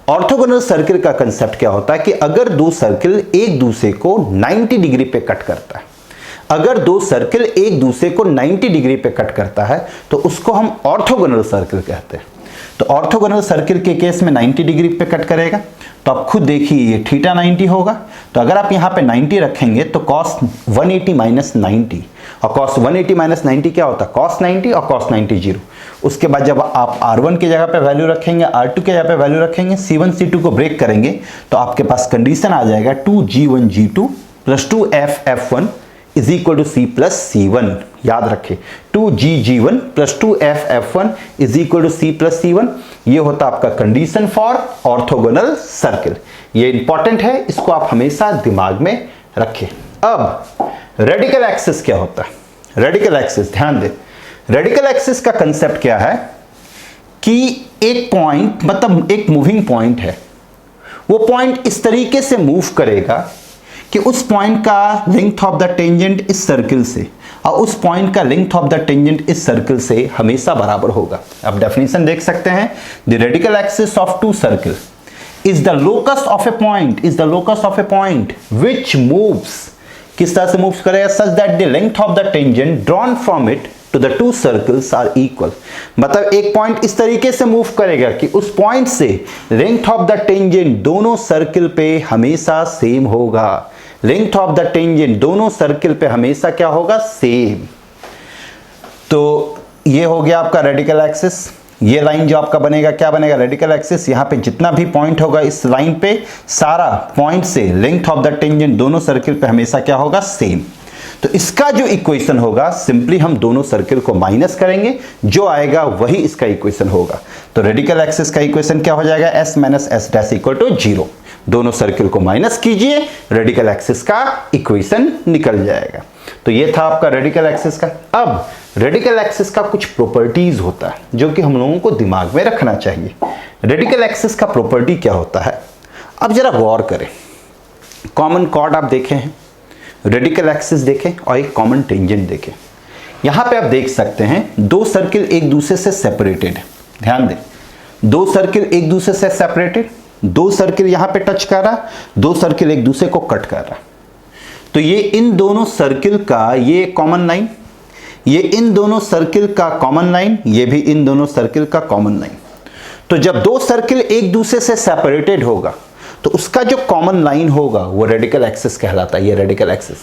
ऑर्थोगोनल सर्किल का कंसेप्ट क्या होता है कि अगर दो सर्किल एक दूसरे को 90 डिग्री पे कट करता है, अगर दो सर्किल एक दूसरे को 90 डिग्री पे कट करता है तो उसको हम ऑर्थोगोनल सर्किल कहते हैं। तो ऑर्थोगोनल सर्किल के केस में 90 डिग्री पे कट करेगा, तो आप खुद देखिए ये थीटा 90 होगा, तो अगर आप यहाँ पे 90 रखेंगे तो cos 180 माइनस 90, और cos 180 माइनस 90 क्या होता है? cos 90 और cos 90 0। उसके बाद जब आप R1 की जगह पे वैल्यू रखेंगे, R2 की जगह पे वैल्यू रखेंगे, C1 C2 को ब्रेक करेंगे, तो आपके पास कंडीशन आ जाएगा 2G1 G2 plus 2F F1 is equal to C plus C1। याद रखें, 2G1 plus 2F F1 is equal to C plus C1। ये होता आपका कंडीशन फॉर ऑर्थोगोनल सर्किल। ये इंपॉर्टेंट है, इसको आप हमेशा दिमाग में रखें। अब रेडिकल एक्सिस क्या होता है? रेडिकल एक्सिस, ध्यान दें, रेडिकल एक्सिस का कंसेप्ट क्या है कि एक पॉइंट, मतलब एक मूविंग पॉइंट है, वो पॉइंट इस तरीके से मूव करेगा कि उस पॉइंट का लेंथ ऑफ द टेंजेंट इस सर्किल से और उस पॉइंट का लेंथ ऑफ द टेंजेंट इस सर्किल से हमेशा बराबर होगा। आप डेफिनेशन देख सकते हैं, the radical axis of two circle is the locus of a point, is the locus of a point which moves, किस तरह से मूव करेगा? Such that the length of the tangent drawn from it to the two circles are equal. मतलब एक point इस तरीके से move करेगा कि उस पॉइंट से लेंथ ऑफ द टेंजेंट दोनों सर्किल पे हमेशा सेम होगा। लेंथ ऑफ द टेंजेंट दोनों सर्किल पे हमेशा क्या होगा? सेम। तो ये हो गया आपका रेडिकल एक्सिस। ये लाइन जो आपका बनेगा क्या बनेगा? Radical axis. यहां पे जितना भी पॉइंट होगा इस लाइन पे, सारा पॉइंट से लेंथ ऑफ द टेंजेंट दोनों सर्किल पे हमेशा क्या होगा? सेम। तो इसका जो इक्वेशन होगा, सिंपली हम दोनों सर्किल को माइनस करेंगे, जो आएगा वही इसका इक्वेशन होगा। तो रेडिकल एक्सिस का इक्वेशन क्या हो जाएगा? s minus s dash equal to 0। दोनों सर्किल को माइनस कीजिए, रेडिकल एक्सिस का इक्वेशन निकल जाएगा। तो ये था आपका रेडिकल एक्सिस का। अब रेडिकल एक्सिस का कुछ प्रॉपर्टीज होता है जो कि हम लोगों को दिमाग में रखना चाहिए। रेडिकल एक्सिस का प्रॉपर्टी क्या होता है? अब जरा गौर करें, कॉमन कॉर्ड आप देखे हैं, रेडिकल एक्सिस देखें और एक कॉमन टेंजेंट देखें। यहां पे आप देख सकते हैं दो सर्किल एक दूसरे से सेपरेटेड है। ध्यान दें, दो सर्किल एक दूसरे से सेपरेटेड, दो सर्किल यहां पे टच कर रहा, दो सर्किल एक दूसरे को कट कर रहा। तो ये इन दोनों सर्किल का ये कॉमन लाइन, ये इन दोनों सर्किल का कॉमन लाइन, ये भी इन दोनों सर्किल का कॉमन लाइन। तो जब दो सर्किल एक दूसरे से सेपरेटेड होगा तो उसका जो कॉमन लाइन होगा वो रेडिकल एक्सिस कहलाता है। ये रेडिकल एक्सिस।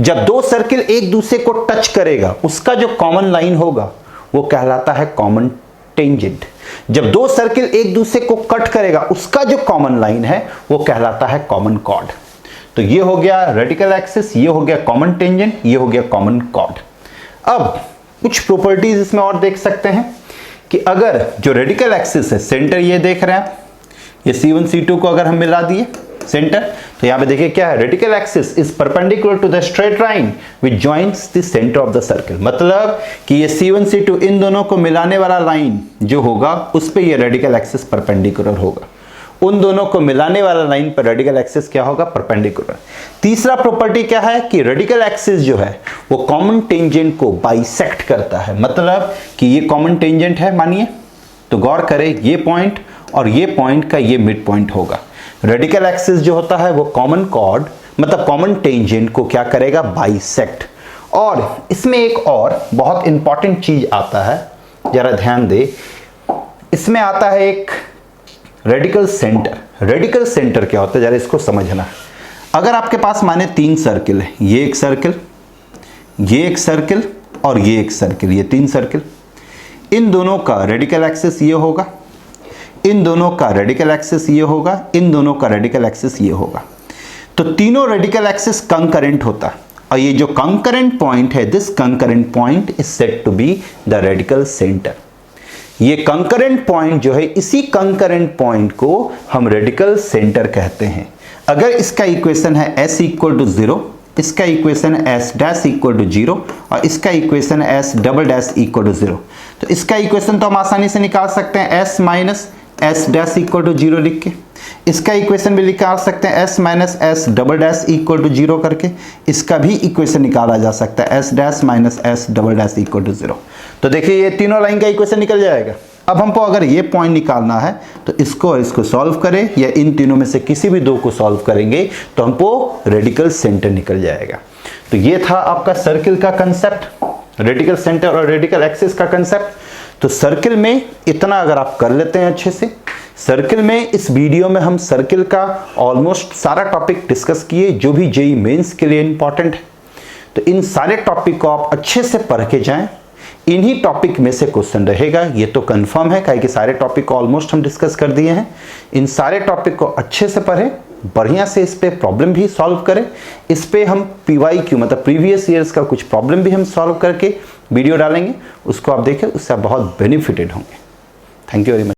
जब दो सर्किल एक दूसरे को टच करेगा उसका जो कॉमन लाइन होगा वो कहलाता है कॉमन टेंजेंट। जब दो सर्किल एक दूसरे को कट करेगा उसका जो कॉमन लाइन है वो कहलाता है कॉमन कॉर्ड। तो ये हो गया रेडिकल एक्सिस, ये हो गया कॉमन टेंजेंट, ये हो गया कॉमन कॉर्ड। अब कुछ प्रॉपर्टीज इसमें और देख सकते हैं कि अगर जो रेडिकल एक्सिस है, सेंटर ये देख रहे हैं, ये C1 C2 को अगर हम मिला दिए सेंटर। तो यहाँ पे देखिए क्या है, radical axis is perpendicular to the straight line which joints the centre of the circle. मतलब कि ये C1 C2 इन दोनों को मिलाने वाला लाइन जो होगा उस पे ये रेडिकल एक्सिस परपेंडिकुलर होगा। उन दोनों को मिलाने वाला लाइन पर रेडिकल एक्सिस क्या होगा, परपेंडिकुलर। तीसरा प्रॉपर्टी क्या है कि रेडिकल एक्सिस जो है वो कॉमन टेंजेंट को बाइसेक्ट करता है। मतलब कि ये कॉमन टेंजेंट है मानिए, तो गौर करें ये पॉइंट और ये पॉइंट का ये मिड पॉइंट होगा। रेडिकल एक्सिस जो होता है वो कॉमन कॉर्ड मतलब कॉमन टेंजेंट को क्या करेगा, बाइसेक्ट। और इसमें एक और बहुत इंपॉर्टेंट चीज आता है, जरा ध्यान दे, इसमें आता है एक रेडिकल सेंटर। रेडिकल सेंटर क्या होता है जरा इसको समझना। अगर आपके पास माने 3 सर्किल है, ये एक सर्किल, ये एक सर्किल और ये एक सर्किल, ये 3 सर्किल, इन दोनों का रेडिकल एक्सिस ये होगा, इन दोनों का रेडिकल एक्सिस ये होगा, इन दोनों का रेडिकल एक्सिस ये होगा। तो तीनों रेडिकल एक्सिस कंकरेंट होता है और ये जो कंकरेंट पॉइंट है, this concurrent point is said to be the radical centre. ये कंकरेंट पॉइंट जो है, इसी कंकरेंट पॉइंट को हम रेडिकल सेंटर कहते हैं। अगर इसका इक्वेशन है s इक्वल टू 0, इसका equation s dash equal to 0 और इसका equation s double dash equal to 0, तो इसका इक्वेशन तो हम आसानी से निकाल सकते हैं s minus s dash equal to 0 लिख के। इसका इक्वेशन भी निकाल सकते हैं s minus s double dash equal to 0 करके। इसका भी इक्वेशन निकाला जा सकता है s dash minus s double dash equal to 0। तो देखिए ये तीनों लाइन का इक्वेशन निकल जाएगा। अब हमको अगर ये पॉइंट निकालना है तो इसको और इसको सॉल्व करें या इन तीनों में से किसी भी दो को सॉल्व करेंगे तो हमको रेडिकल सेंटर निकल जाएगा। तो ये था आपका सर्किल का कंसेप्ट, रेडिकल सेंटर और रेडिकल एक्सिस का कंसेप्ट। तो सर्किल में इतना अगर आप कर लेते हैं अच्छे से, सर्किल में इस वीडियो में हम सर्किल का ऑलमोस्ट सारा टॉपिक डिस्कस किए जो भी जेईई मेंस के लिए इंपॉर्टेंट है। तो इन सारे टॉपिक को आप अच्छे से पढ़ के जाएं, इन्हीं टॉपिक में से क्वेश्चन रहेगा, ये तो कंफर्म है, काहे कि सारे टॉपिक को ऑलमोस्ट हम डिस्कस कर दिए हैं। इन सारे टॉपिक को अच्छे से पढ़ें, बढ़िया से इस पे प्रॉब्लम भी सॉल्व करें। इस पे हम PYQ मतलब प्रीवियस ईयर्स का कुछ प्रॉब्लम भी हम सॉल्व करके वीडियो डालेंगे, उसको आप देखें, उससे आप बहुत बेनिफिटेड होंगे। Thank you very much.